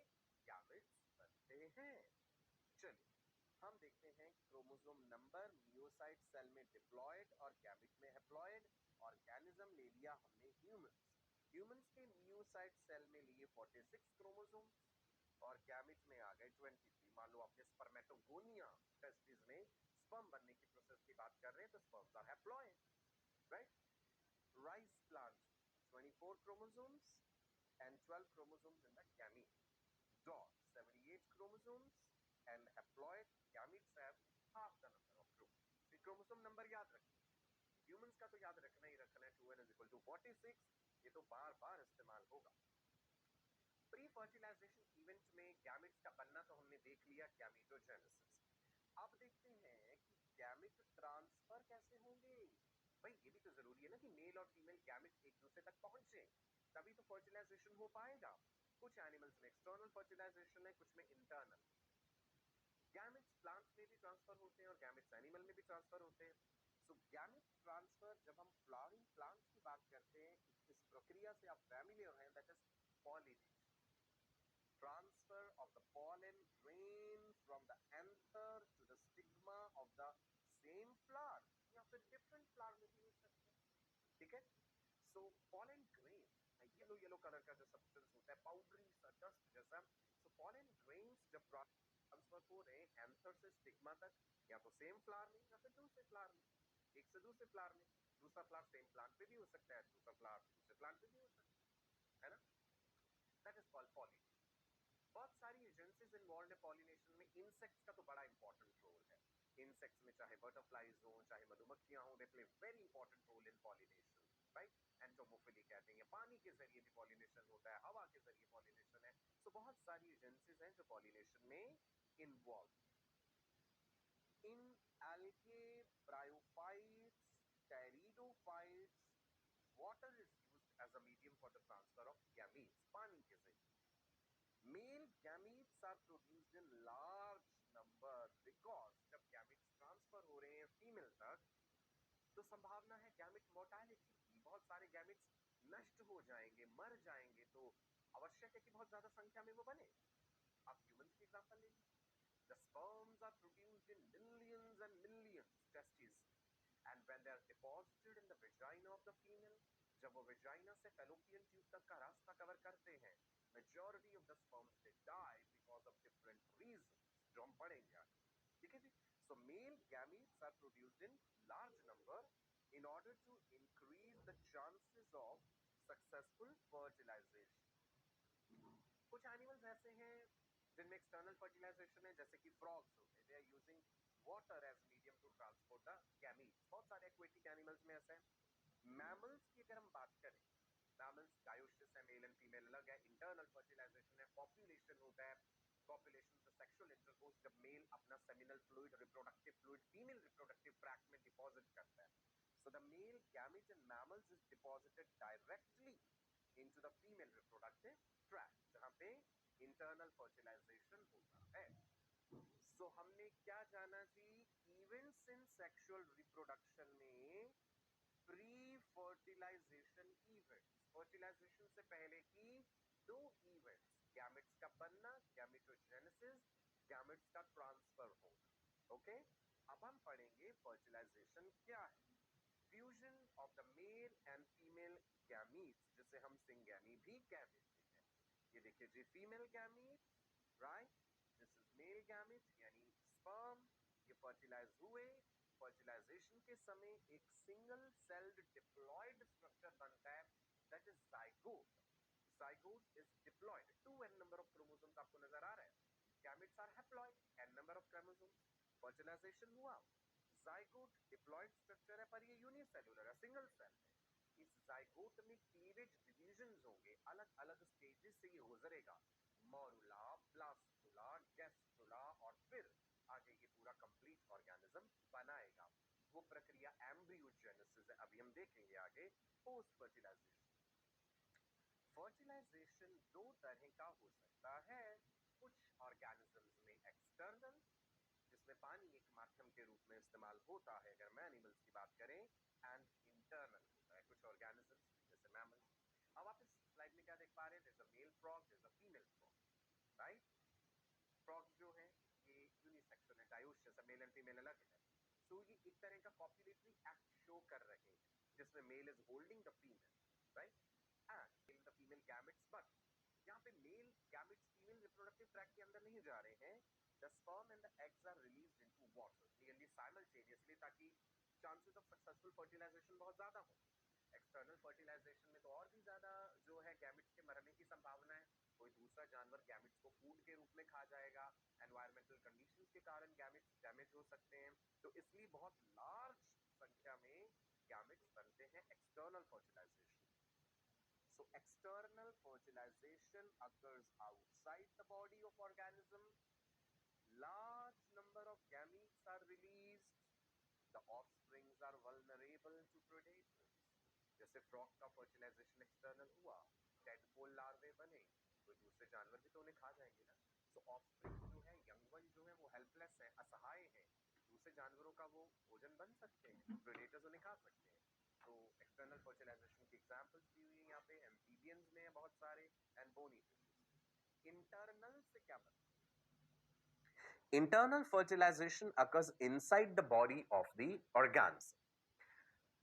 गैमेट्स बनते हैं। चलिए हम देखते हैं क्रोमोसोम नंबर मियोसाइट सेल में डिप्लॉयड और गैमेट में हैप्लॉयड। ऑर्गेनिज्म ले लिया हमने ह्यूमंस। ह्यूमंस के मियोसाइट सेल में लिए 46 क्रोमोसोम और गैमेट में आ गए 23। मान लो आपने स्पर्मेटोगोनिया टेस्टिस में स्पर्म बनने की प्रोसेस की बात कर रहे हैं तो sperms are haploid, right? Rice plant 24 chromosomes and 12 chromosomes in the gamete. Dog 78 chromosomes and haploid gametes have half the number of chromosomes. ये क्रोमोसोम नंबर याद रखिए। ह्यूमंस का तो याद रखना ही रखना है, 2n is equal to 46। ये तो बार बार इस्तेमाल होगा। प्री फर्टिलाइजेशन इवेंट में गैमेट्स का बनना तो हमने देख लिया, गैमेटोजेनेसिस। अब देखते हैं कि गैमेट ट्रांसफर कैसे होंगे। भाई ये भी तो जरूरी है ना कि मेल और फीमेल गैमेट एक दूसरे तक पहुंचे, तभी तो फर्टिलाइजेशन हो पाएगा। कुछ एनिमल्स में एक्सटर्नल फर्टिलाइजेशन है, कुछ में इंटरनल। गैमेट्स प्लांट्स में भी ट्रांसफर होते हैं और गैमेट्स एनिमल में भी ट्रांसफर होते हैं। सो गैमेट ट्रांसफर, जब हम फ्लावरिंग प्लांट्स की बात करते हैं, इस प्रक्रिया से आप फैमिलियर हैं, that is pollination. Transfer of the pollen grain from the anther to the stigma of the same flower, या फिर different flower में भी हो सकता है। ठीक है? So pollen grain, yellow yellow colour का जो सब्सटेंस होता है, पाउडरी सा डस्ट जैसा। So pollen grains जब ट्रांसफर हो रहे हैं एंथर से स्टिग्मा तक, या तो सेम फ्लावर में या फिर दूसरे फ्लावर में, एक से दूसरे फ्लावर में। दूसरा फ्लावर सेम प्लांट पे भी हो सकता है, दूसरा फ्लावर दूसरे प्लांट पे भी हो सकता है ना? That is called pollination. बहुत सारी एजेंसीज इन्वॉल्व है पॉलिनेशन में। इंसेक्ट्स का तो बड़ा इंपॉर्टेंट रोल है। इंसेक्ट्स में चाहे बटरफ्लाइज हो, चाहे मधुमक्खियां हो, they play very important role in pollination, right? Entomophily कहते हैं। पानी के जरिए भी पॉलिनेशन होता है, हवा के जरिए पॉलिनेशन है। सो बहुत सारी एजेंसीज हैं जो पॉलिनेशन में involve. In algae, bryophytes, pteridophytes, water is used as a medium for the transfer of gametes, पानी के जरिए। Male gametes are produced in large number because जब gametes transfer हो रहे हैं फीमेल तक तो संभावना है गैमेट मोर्टालिटी की, बहुत सारे गैमेट्स नष्ट हो जाएंगे, मर जाएंगे, तो आवश्यक है कि बहुत ज्यादा संख्या में वो बने। आप ह्यूमंस की एग्जांपल ले लीजिए। The sperms are produced in millions and millions testes, and when they are deposited in the vagina of the female, जब वो वेजाइना से फेलोपियन ट्यूब तक का रास्ता कवर करते हैं, majority of the sperms they die because of different reasons, जो हम पढ़ेंगे आगे। ठीक है जी? So male gametes are produced in large number in order to increase the chances of successful fertilization. कुछ एनिमल्स ऐसे हैं जिनमें एक्सटर्नल फर्टिलाइजेशन है, जैसे कि फ्रॉग्स हो गए, they are using water as medium to transport the gametes. बहुत सारे एक्वेटिक एनिमल्स में ऐसे हैं। मैमल्स की अगर हम बात करें, मैमल्स डायोसिस है, मेल एंड फीमेल अलग है, इंटरनल फर्टिलाइजेशन है, पॉपुलेशन होता है। पॉपुलेशन से सेक्सुअल इंटरकोर्स, जब मेल अपना seminal fluid, reproductive fluid female reproductive tract में gamete in mammals is deposited directly into the female reproductive tract, जहां पे internal fertilization होता है. So हमने क्या जाना जी? Events in sexual reproduction में प्री फर्टिलाइजेशन इवेंट्स, फर्टिलाइजेशन से पहले की दो इवेंट्स, गैमेट्स का बनना, गैमेटोजेनेसिस, गैमेट्स का ट्रांसफर होना. ओके, अब हम पढ़ेंगे फर्टिलाइजेशन क्या है. Fusion of the male and female gametes, जिसे हम सिंगैमी भी कह देते हैं. ये देखिए जी, female gamete, right, this is male gamete यानी स्पर्म, ये फर्टिलाइज हुए. फर्टिलाइजेशन के समय एक सिंगल सेल्ड डिप्लॉयड स्ट्रक्चर बनता है, that is zygote. Zygote is diploid. 2n number of chromosomes आपको नजर आ रहा है. Gametes are haploid, n number of chromosomes. Fertilization हुआ, जाइगोट डिप्लॉयड स्ट्रक्चर है, पर ये यूनिसेल्युलर है, सिंगल सेल है. इस जाइगोट में क्लीवेज डिवीजन होंगे, अलग अलग स्टेजेस से ये गुजरेगा, मॉरुला, ब्लास्टुला, गैस्ट्रुला, और फिर आगे ये पूरा कंप्लीट ऑर्गेनिज्म बनाएगा. वो प्रक्रिया एम्ब्रियोजेनेसिस है, अभी हम देखेंगे आगे. Post fertilisation. फर्टिलाइजेशन दो तरह का हो सकता है. कुछ ऑर्गेनिजम्स में एक्सटर्नल, जिसमें पानी एक माध्यम के रूप में इस्तेमाल होता है अगर मैं एनिमल्स की बात करें, एंड इंटरनल होता है कुछ ऑर्गेनिजम्स जैसे मैमल्स. अब आप इस स्लाइड में क्या देख पा रहे हैं? There is a male frog, there is a female frog, right. Frog जो है ये यूनिसेक्सुअल है, डायोस जैसा, मेल एंड फीमेल अलग है. सो ये एक तरह का कॉपुलेटरी एक्ट शो कर रहे हैं, जिसमें male is holding the female, right, and the female gametes. But यहाँ पे male gametes female reproductive tract के अंदर नहीं जा रहे हैं. The sperm and the eggs are released into water nearly simultaneously, ताकि चांसेस ऑफ सक्सेसफुल फर्टिलाइजेशन बहुत ज्यादा हो. एक्सटर्नल फर्टिलाइजेशन में तो और भी ज्यादा जो है गैमेट्स के मरने की संभावना है. कोई दूसरा जानवर गैमेट्स को फूड के रूप में खा जाएगा, एनवायरमेंटल कंडीशंस के कारण गैमेट्स डैमेज हो सकते हैं. तो इसलिए बहुत लार्ज संख्या में गैमेट्स बनते हैं external fertilization. So external fertilization occurs outside the body of organism. Large number of gametes are released. The offsprings are vulnerable to predators. जैसे फ्रॉग का फर्टिलाइजेशन एक्सटर्नल हुआ, टेडपोल लार्वे बने, कोई दूसरे जानवर भी तो उन्हें खा जाएंगे ना. सो ऑफस्प्रिंग जो है, यंग वन जो है, वो हेल्पलेस है, असहाय है. दूसरे जानवरों का वो भोजन बन सकते हैं, प्रेडेटर्स उन्हें खा सकते हैं. तो एक्सटर्नल फर्टिलाइजेशन की एग्जांपल्स दी हुई है यहाँ पे. एम्फीबियंस में बहुत सारे, एंड बोनी फिशेस. इंटरनल से क्या मतलब? Internal fertilization occurs inside the body of the organism.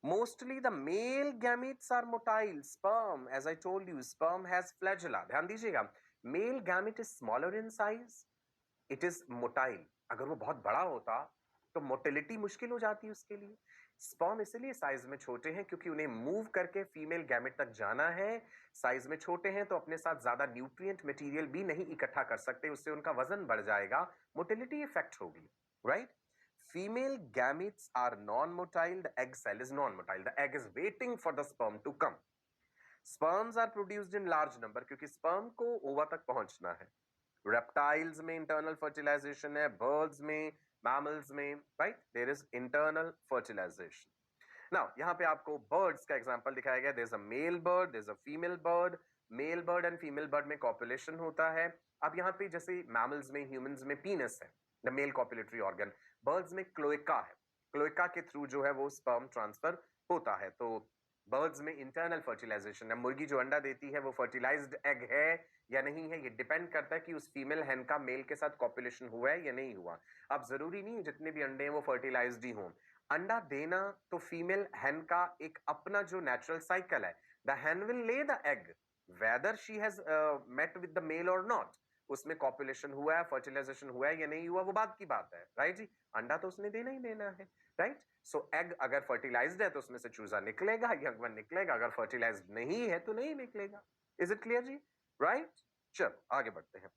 Mostly the male gametes are motile. Sperm, as I told you, sperm has flagella. ध्यान दीजिएगा, male gamete is smaller in size. It is motile. अगर वो बहुत बड़ा होता तो motility मुश्किल हो जाती है उसके लिए. स्पर्म इसलिए साइज में छोटे हैं क्योंकि उन्हें मूव करके फीमेल गैमेट तक जाना है. साइज में छोटे हैं तो अपने साथ ज्यादा न्यूट्रिएंट मटेरियल भी नहीं इकट्ठा कर सकते, उससे उनका वजन बढ़ जाएगा, मोटिलिटी इफेक्ट होगी, right. Female gametes are non-motile. The egg cell is non-motile. The egg is waiting for the sperm to come. Sperms are produced in large number क्योंकि sperm को ओवा तक पहुंचना है. Reptiles में internal fertilization है, birds में, mammals में, right? There is internal fertilization. Now यहाँ पे आपको birds का example दिखाया गया. There's a male bird, there's a female bird. Male bird and female bird में copulation होता है. अब यहाँ पे जैसे mammals में, humans में penis है, the male copulatory organ. Birds में cloaca है. Cloaca के through जो है वो sperm transfer होता है. तो बर्ड्स में इंटरनल फर्टिलाइजेशन है. मुर्गी जो अंडा देती है वो फर्टिलाइज्ड एग है या नहीं है, ये डिपेंड करता है कि उस फीमेल हैन का मेल के साथ कॉपुलेशन हुआ है या नहीं हुआ. अब जरूरी नहीं है जितने भी अंडे हैं वो फर्टिलाइज्ड ही हों. अंडा देना तो फीमेल हैन का एक अपना जो नेचुरल साइकिल है. The hen will lay the egg whether she has mated with the male और नॉट. उसमें कॉपुलेशन हुआ है, फर्टिलाइजेशन हुआ है या नहीं हुआ, वो बात की बात है, राइट जी. अंडा तो उसने देना ही देना है, राइट. सो एग अगर फर्टिलाइज्ड है तो उसमें से चूजा निकलेगा, यंग वन निकलेगा. अगर फर्टिलाइज्ड नहीं है तो नहीं निकलेगा. इज इट क्लियर जी? राइट. चलो आगे बढ़ते हैं.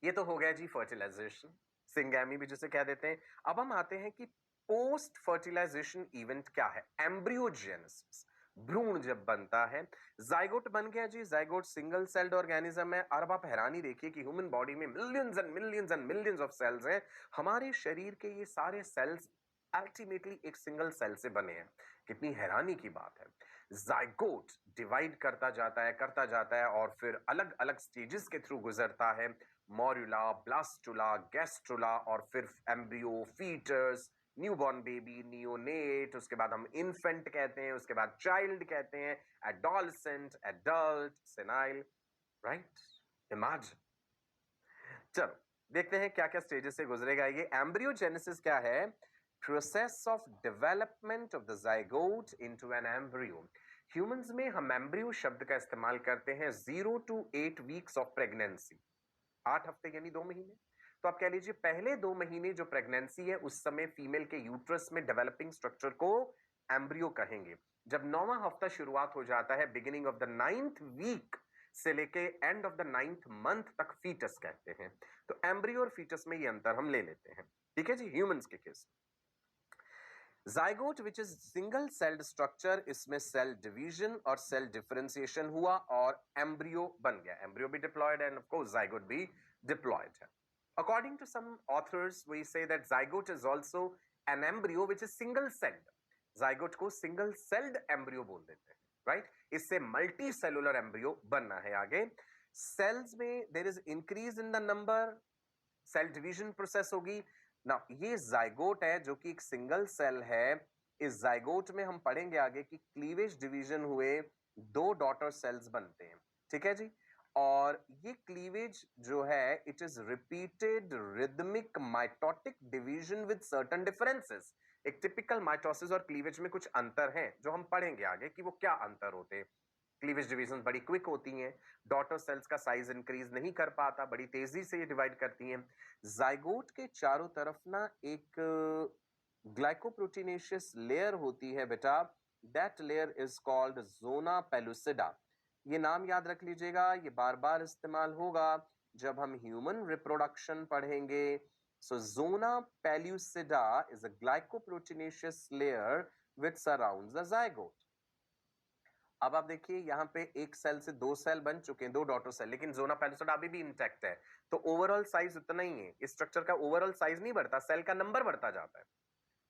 ये तो हो गया जी फर्टिलाइजेशन, सिंगैमी भी जिसे कह देते हैं. अब हम आते हैं कि पोस्ट फर्टिलाइजेशन इवेंट क्या है. एम्ब्रियोजेनेसिस, भ्रूण जब बनता है. जाइगोट बन गया जी. जाइगोट सिंगल सेल्ड ऑर्गेनिज्म है. और अब आप हैरानी देखिए कि ह्यूमन बॉडी में millions and millions and millions of cells हैं. हमारे शरीर के ये सारे सेल्स अल्टीमेटली एक सिंगल सेल से बने हैं। कितनी हैरानी की बात है। जाइगोट डिवाइड करता जाता है और फिर अलग अलग स्टेजेस के थ्रू गुजरता है। मॉर्यूला, ब्लास्टुला, गैस्ट्रुला और फिर embryo, foetus, newborn baby, neonate, उसके बाद हम इन्फेंट कहते हैं, उसके बाद चाइल्ड कहते हैं, adolescent, adult, senile, right? Imagine. चलो देखते हैं क्या क्या स्टेजेस से गुजरेगा ये। एम्ब्रियोजेनेसिस क्या है? Process of development of the zygote into an embryo. Humans में हम एम्ब्रियो शब्द का इस्तेमाल करते हैं 0 to 8 वीक्स ऑफ प्रेगनेंसी, 8 हफ्ते यानी 2 महीने। तो आप कह लीजिए पहले 2 महीने जो प्रेगनेंसी है उस समय फीमेल के यूट्रस में डेवलपिंग स्ट्रक्चर को एम्ब्रियो कहेंगे। जब 9वां हफ्ता शुरुआत हो जाता है, beginning of the 9th week से लेके end of the 9th month तक फीटस कहते हैं। तो एम्ब्रियो और फीटस में ये अंतर हम ले लेते हैं, ठीक है जी। ह्यूमंस के case zygote which is single celled structure, इसमें सेल डिवीजन और सेल डिफरेंशिएशन हुआ और एम्ब्रियो बन गया। एम्ब्रियो भी डिप्लॉयड है एंड ऑफ कोर्स जाइगोट भी डिप्लॉयड है। According to some authors, we say that zygote is also an embryo which is single celled. Zygote को single celled embryo बोल देते हैं, right? इससे multi cellular embryo बनना है आगे। Cells में there is increase in the number, cell division process होगी ना। ये जाइगोट है जो कि एक सिंगल सेल है। इस जाइगोट में हम पढ़ेंगे आगे कि क्लीवेज डिवीजन हुए 2 डॉटर सेल्स बनते हैं, ठीक है जी। और ये क्लीवेज जो है it is repeated rhythmic mitotic division with certain differences. एक टिपिकल माइटोसिस और क्लीवेज में कुछ अंतर हैं जो हम पढ़ेंगे आगे कि वो क्या अंतर होते हैं। क्लीवेज डिवीजन बड़ी क्विक होती हैं, डॉटर सेल्स का साइज इंक्रीज नहीं कर पाता, बड़ी तेजी से ये डिवाइड करती हैं। जाइगोट के चारों तरफ ना एक ग्लाइकोप्रोटीनेशियस लेयर होती है बेटा, that layer is called zona pellucida. ये नाम याद रख लीजिएगा, ये बार बार इस्तेमाल होगा जब हम ह्यूमन रिप्रोडक्शन पढ़ेंगे। So zona pellucida is a glycoproteinaceous layer which surrounds the zygote. अब आप देखिए यहाँ पे एक सेल से 2 सेल बन चुके हैं, 2 डॉटर सेल, लेकिन जोना पेलुसिडा अभी भी इंटैक्ट है। तो ओवरऑल साइज उतना ही है, इस स्ट्रक्चर का ओवरऑल साइज नहीं बढ़ता, सेल का नंबर बढ़ता जाता है।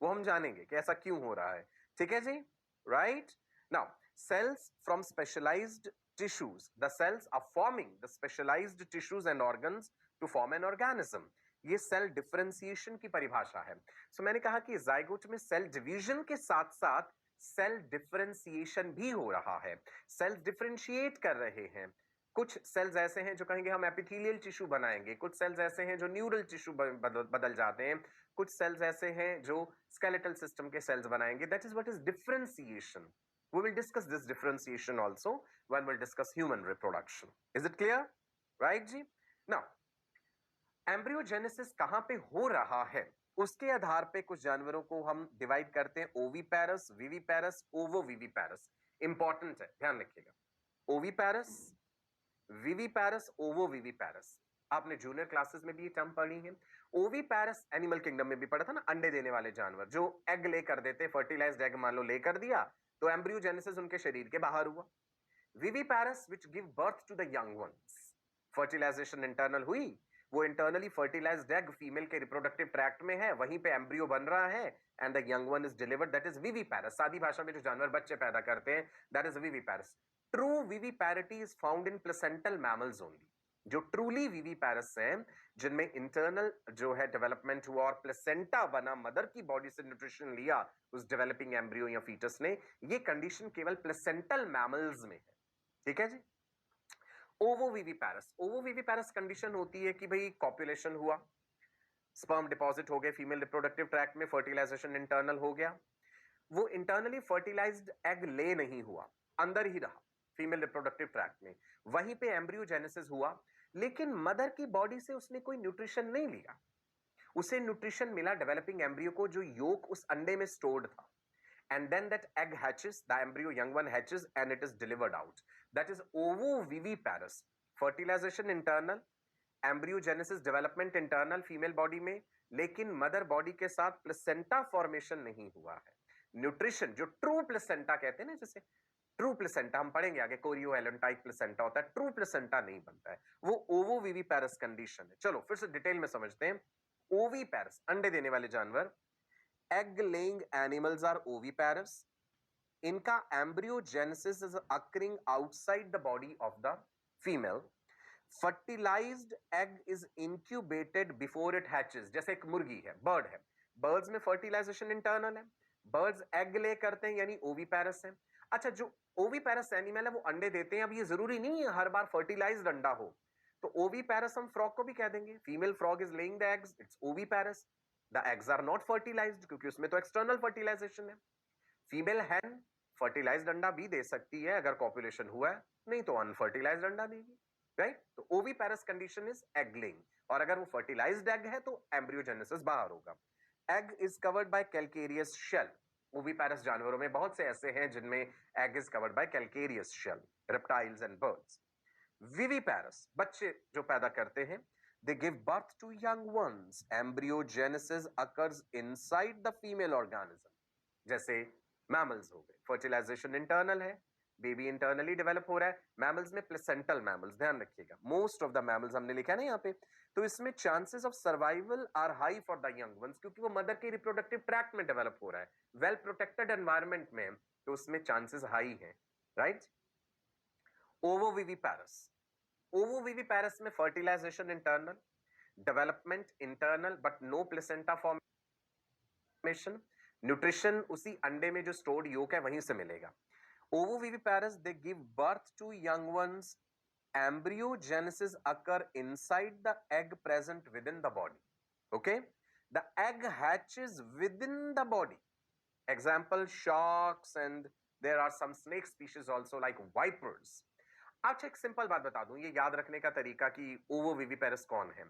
वो हम जानेंगे कि ऐसा क्यों हो रहा है, ठीक है जी, right. Now cells from specialized tissues, the cells are forming the specialized tissues and organs to form an organism। ये सेल डिफरेंशिएशन की परिभाषा है। सो मैंने कहा कि जाइगोट में सेल डिवीजन के साथ साथ सेल डिफरेंशिएशन भी हो रहा है, सेल्स डिफरेंशिएट कर रहे हैं। कुछ सेल्स ऐसे हैं जो कहेंगे हम एपिथेलियल टिश्यू बनाएंगे, कुछ सेल्स ऐसे हैं जो न्यूरल टिश्यू बदल जाते हैं, कुछ सेल्स ऐसे हैं जो स्केलेटल सिस्टम के सेल्स बनाएंगे। That is what is differentiation. We will discuss this differentiation also when we'll discuss human reproduction. Is it clear? Right जी? Now, एम्ब्रियोजेनेसिस कहां पे हो रहा है उसके आधार पे कुछ जानवरों को हम डिवाइड करते हैं, ओविपेरस, विविपेरस, ओवोविविपेरस। इंपॉर्टेंट है, ध्यान रखिएगा। Oviparous, viviparous, ovoviviparous. आपने जूनियर क्लासेस में भी ये टर्म पढ़ी है। ओविपेरस एनिमल किंगडम में भी पढ़ा था ना, अंडे देने वाले जानवर जो एग ले कर देते, फर्टिलाइज्ड एग मान लो ले कर दिया तो एम्ब्रियोजेनेसिस उनके शरीर के बाहर हुआ। Viviparous which give birth to the young ones, fertilization internal हुई, वो इंटरनली फर्टिलाइज्ड एग फीमेल के रिप्रोडक्टिव ट्रैक्ट में है, वहीं पे एम्ब्रियो बन रहा है and the young one is delivered, that is viviparous. सादी भाषा में जो जानवर बच्चे पैदा करते हैं that is viviparous. True viviparity is found in placental mammals only. जो ट्रूली विविपैरस हैं, जिनमें इंटरनल जो है डेवलपमेंट हुआ और प्लेसेंटा बना, मदर की बॉडी से न्यूट्रिशन लिया उस डेवलपिंग एम्ब्रियो या फीटस ने, ये कंडीशन केवल प्लेसेंटल मैमल्स में है, ठीक है जी। ओवोविविपैरस, ओवोविविपैरस कंडीशन होती है कि भाई कॉपुलेशन हुआ, स्पर्म डिपॉजिट हो गए फीमेल रिप्रोडक्टिव ट्रैक्ट में, फर्टिलाइजेशन इंटरनल हो गया, वो इंटरनली फर्टिलाइज्ड एग ले नहीं हुआ, अंदर ही रहा फीमेल रिप्रोडक्टिव ट्रैक्ट में, वहीं पे एम्ब्रियोजेनेसिस हुआ, लेकिन मदर की बॉडी से उसने कोई न्यूट्रिशन नहीं लिया। उसे न्यूट्रिशन मिला डेवलपिंग एम्ब्रियो को, जो योक उस अंडे में स्टोर्ड था, and then that egg hatches, the embryo young one hatches and it is delivered out. That is ovoviviparous. Fertilization internal, embryogenesis development internal female body में, लेकिन मदर बॉडी के साथ प्लेसेंटा फॉर्मेशन नहीं हुआ है। न्यूट्रिशन जो true placenta कहते हैं ना, जैसे ट्रू प्लेसेंटा हम पढ़ेंगे आगे, कोरियोएलेंटाइक प्लेसेंटा होता है, ट्रू प्लेसेंटा नहीं बनता है, वो ओवोविविपैरस कंडीशन है। चलो फिर से डिटेल में समझते हैं। ओविपैरस अंडे देने वाले जानवर, egg laying animals are oviparous. इनका embryogenesis is occurring outside the body of the female. Fertilized egg is incubated before it hatches. जैसे एक मुर्गी है, बर्ड है, बर्ड्स में फर्टिलाइजेशन इंटरनल है, बर्ड्स एग ले करते हैं यानी ओवीपैरस है. अच्छा, जो ओवीपैरस एनिमल है वो अंडे देते हैं. अब ये जरूरी नहीं है हर बार फर्टिलाइज्ड अंडा हो, तो ओवीपैरस हम फ्रॉग को भी कह देंगे. Female frog is laying the eggs, it's oviparous. The eggs are not fertilized क्योंकि उसमें तो एक्सटर्नल फर्टिलाइजेशन है. फीमेल हैन फर्टिलाइज्ड अंडा भी दे सकती है अगर कॉपुलेशन हुआ है, नहीं तो अनफर्टिलाइज्ड अंडा देगी, राइट. तो ओवीपैरस कंडीशन इज एग लेइंग, और अगर वो फर्टिलाइज्ड एग है तो एम्ब्रियोजेनेसिस बाहर होगा. Egg is covered by calcareous shell. Oviparous जानवरों में बहुत से ऐसे हैं जिनमें egg is covered by calcareous shell, reptiles and birds. Viviparous बच्चे जो पैदा करते हैं, they give birth to young ones. Embryogenesis occurs inside the female organism. जैसे मैमल्स हो गए, फर्टिलाइजेशन इंटरनल है, बेबी इंटरनली डेवलप हो रहा है. मैमल्स में प्लेसेंटल मैमल्स, ध्यान रखिएगा, मोस्ट ऑफ द मैमल्स हमने लिखा है ना यहाँ पे, तो इसमें chances of survival are high for the young ones क्योंकि वो मदर के रिप्रोडक्टिव ट्रैक्ट में डेवलप हो रहा है, वेल प्रोटेक्टेड एनवायरमेंट में, तो उसमें चांसेस हाई हैं, राइट. ओवोविविपैरस. ओवोविविपैरस में fertilization internal, development internal but no placenta formation. Nutrition उसी अंडे में जो स्टोर्ड योक है वहीं से मिलेगा. Ovoviviparous they give birth to young ones. Embryogenesis occur inside the egg present within the body. Okay, the egg hatches within the body. Example, sharks, and there are some snake species also like vipers. अच्छा, एक simple बात बता दूं, ये याद रखने का तरीका कि ओवोविविपैरस कौन है.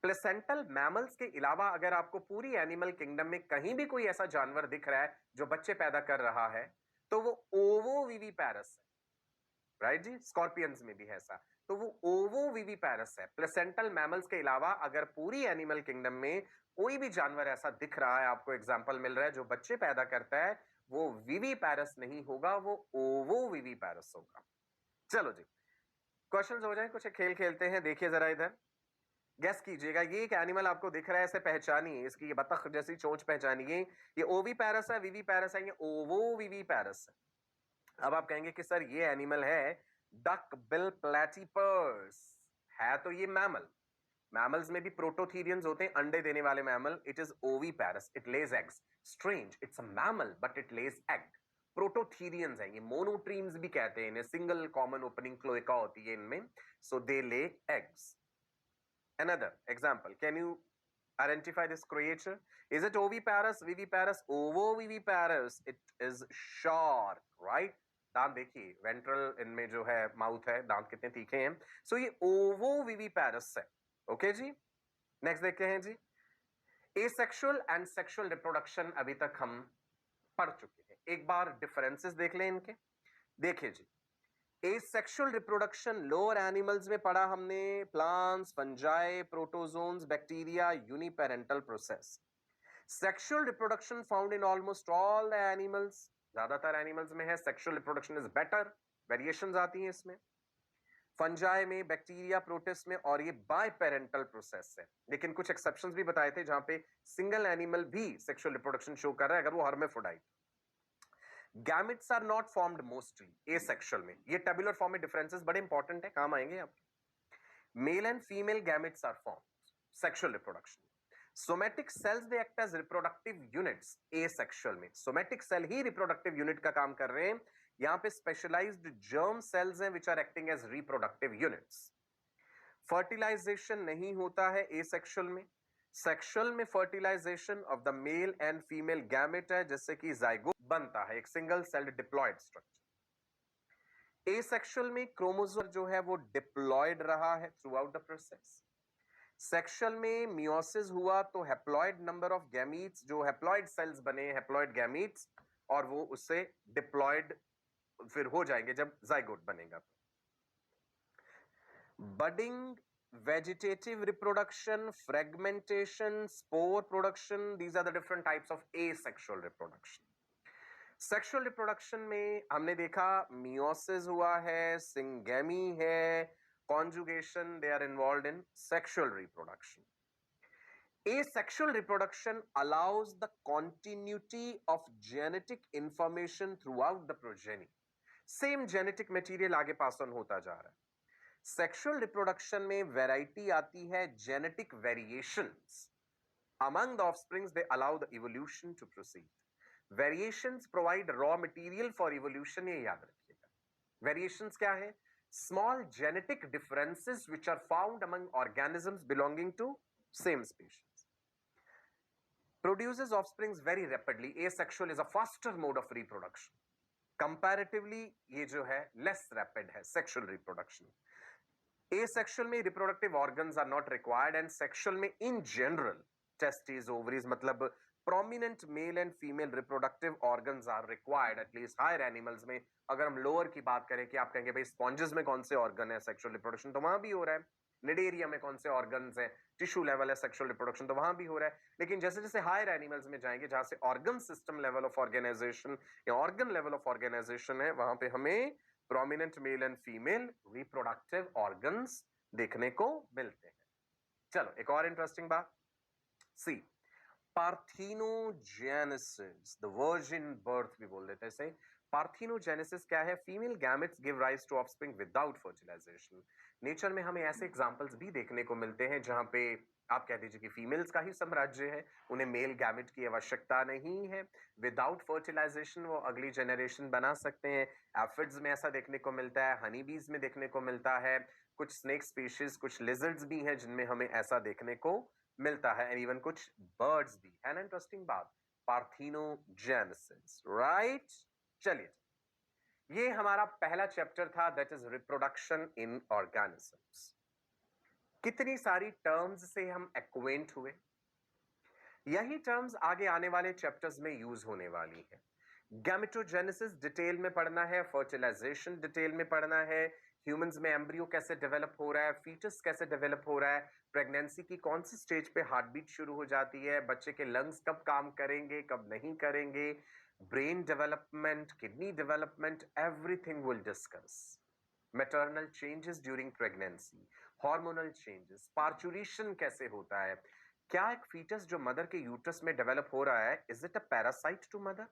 प्लेसेंटल मैमल्स के अलावा अगर आपको पूरी एनिमल किंगडम में कहीं भी कोई ऐसा जानवर दिख रहा है जो बच्चे पैदा कर रहा है तो वो ओवोविविपैरस है, राइट जी. स्कॉर्पियंस में भी है ऐसा, तो वो ओवोविविपैरस है. प्लेसेंटल मैमल्स के अलावा अगर पूरी एनिमल किंगडम में कोई भी जानवर ऐसा दिख रहा है, आपको एग्जांपल मिल रहा है जो बच्चे पैदा करता है, वो विविपैरस नहीं होगा, वो ओवोविविपैरस होगा. चलो जी, क्वेश्चंस हो जाए, कुछ खेल खेलते हैं. देखिए जरा इधर, गेस कीजिएगा. ये एक एनिमल आपको दिख रहा है, इसे पहचानिए, इसकी ये बतख जैसी चोंच पहचानिए. ये ओवीपैरस है, विविपैरस है, ये ओवोविविपैरस है. अब आप कहेंगे कि सर ये एनिमल है डक बिल प्लैटीपर्स, है तो ये मैमल. मैमल्स में भी प्रोटोथीरियंस होते हैं, अंडे देने वाले mammal. It is oviparous, it lays eggs. Strange, it's a mammal but it lays egg. Prototherians है ये, मोनोट्रीम्स भी कहते हैं इन्हें, सिंगल कॉमन ओपनिंग क्लोएका होती है इनमें, so they lay eggs. Another example, can you identify this creature? Is it oviparous, viviparous? Ovoviviparous. It is shark, right? दांत देखिए, वेंट्रल इनमें जो है माउथ है, दांत कितने तीखे हैं. सो ये ओवोविविपैरस है. ओके जी, नेक्स्ट देखते हैं जी. एसेक्सुअल एंड सेक्सुअल रिप्रोडक्शन अभी तक हम पढ़ चुके हैं, एक बार डिफरेंसेस देख लें इनके. देखिए जी, एसेक्सुअल रिप्रोडक्शन लोअर एनिमल्स में पढ़ा हमने, plants, fungi, protozoans, bacteria, uniparental process. Sexual reproduction found in almost all the animals, ज्यादातर एनिमल्स में है. Sexual reproduction is better, variations आती हैं इसमें. फंजाई में, बैक्टीरिया, प्रोटिस्ट में, और ये बाय पेरेंटल प्रोसेस है. लेकिन कुछ एक्सेप्शंस भी बताए थे जहां पे सिंगल एनिमल भी सेक्सुअल रिप्रोडक्शन शो कर रहा है अगर वो hermaphrodite. Gametes are not formed mostly asexual में. ये टेबुलर फॉर्म में डिफरेंसेस बड़े इंपॉर्टेंट है, काम आएंगे आपके. Male and female gametes are formed sexual reproduction. Somatic cells they act as reproductive units asexual में. सोमेटिक सेल ही रिप्रोडक्टिव यूनिट का काम कर रहे हैं. यहां पे स्पेशलाइज्ड जर्म सेल्स हैं which are acting as reproductive units. Fertilization नहीं होता है एसेक्सुअल में. सेक्सुअल में fertilization of the male and female gamete है, जिससे कि जाइगोट बनता है, एक single celled diploid structure. Asexual में क्रोमोसोम जो है वो डिप्लॉयड रहा है throughout the process. Sexual में मियोसिस हुआ तो हैप्लॉयड नंबर ऑफ गैमीट्स, जो हैप्लॉयड सेल्स बने, हैप्लॉयड गैमीट्स, और वो उससे डिप्लॉयड फिर हो जाएंगे जब जाइगोट बनेगा. Budding, vegetative reproduction, fragmentation, spore production, these are the different types of asexual reproduction. Sexual reproduction में हमने देखा मियोसिस हुआ है, सिंगेमी है, conjugation, they are involved in sexual reproduction. Asexual reproduction allows the continuity of genetic information throughout the progeny. Same genetic material आगे pass on होता जा रहा है. Sexual reproduction में variety आती है, genetic variations. Among the offsprings, they allow the evolution to proceed. Variations provide raw material for evolution, ये याद रखिएगा. Variations क्या है? Small genetic differences which are found among organisms belonging to same species. Produces offsprings very rapidly. Asexual is a faster mode of reproduction. Comparatively, ये जो है less rapid है sexual reproduction. Asexual में reproductive organs are not required, and sexual में in general testes, ovaries, मतलब prominent male and female reproductive organs are required at least higher animals में. अगर हम lower की बात करें कि आप कहेंगे भाई sponges में कौन से organ है sexual reproduction, तो वहां भी हो रहा है. निडेरिया में कौन से ऑर्गन्स हैं, टिश्यू लेवल है सेक्सुअल रिप्रोडक्शन, तो वहां भी हो रहा है. लेकिन जैसे जैसे हायर एनिमल्स में जाएंगे जहां से organ system level of organization या ऑर्गन लेवल ऑफ ऑर्गेनाइजेशन है, वहां पे हमें prominent male and female reproductive organs देखने को मिलते हैं. चलो एक और इंटरेस्टिंग बात, see parthenogenesis, the virgin birth भी बोल देते हैं इसे. पार्थिनोजेनेसिस क्या है? Female gametes give rise to offspring without fertilization. Nature में हमें ऐसे एग्जांपल्स भी देखने को मिलते हैं जहां पे आप कह दीजिए कि फीमेल्स का ही साम्राज्य है, उन्हें मेल गैमेट की आवश्यकता नहीं है, विदाउट फर्टिलाइजेशन वो अगली जनरेशन बना सकते हैं. एफिड्स में ऐसा देखने को मिलता है, हनी बीज में देखने को मिलता है, कुछ स्नेक स्पीशीज, कुछ लिजर्ड्स भी हैं जिनमें हमें ऐसा देखने को मिलता है, एंड इवन कुछ बर्ड्स भी है ना. इंटरेस्टिंग बात, पार्थिनोजेनेसिस, राइट. चलिए, ये हमारा पहला चैप्टर था, that is reproduction in organisms. कितनी सारी टर्म्स से हम एक्वेंट हुए, यही टर्म्स आगे आने वाले चैप्टर्स में यूज होने वाली है. गैमेटोजेनेसिस डिटेल में पढ़ना है, फर्टिलाइजेशन डिटेल में पढ़ना है, ह्यूमंस में एम्ब्रियो कैसे डेवलप हो रहा है, फीटस कैसे डेवलप हो रहा है, प्रेगनेंसी की कौन सी स्टेज पे हार्ट बीट शुरू हो जाती है, बच्चे के लंग्स कब काम करेंगे कब नहीं करेंगे, brain development, kidney development, everything will discuss. Maternal changes during pregnancy, hormonal changes, parturition कैसे होता है, क्या एक फीटस जो मदर के यूट्रस में डेवलप हो रहा है, is it a parasite to mother?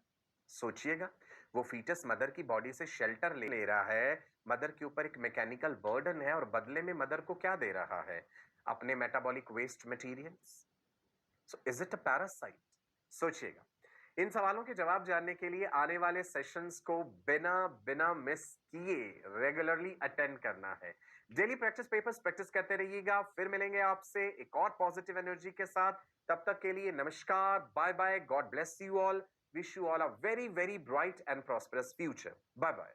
सोचिएगा, वो फीटस मदर की बॉडी से शेल्टर ले रहा है, मदर के ऊपर एक मैकेनिकल बर्डन है, और बदले में मदर को क्या दे रहा है? अपने metabolic waste materials. So is it a parasite? सोचिएगा. इन सवालों के जवाब जानने के लिए आने वाले सेशंस को बिना मिस किए रेगुलरली अटेंड करना है. डेली प्रैक्टिस पेपर्स प्रैक्टिस करते रहिएगा. फिर मिलेंगे आपसे एक और पॉजिटिव एनर्जी के साथ. तब तक के लिए नमस्कार, bye bye, God bless you all, wish you all a very very bright and prosperous future. Bye bye.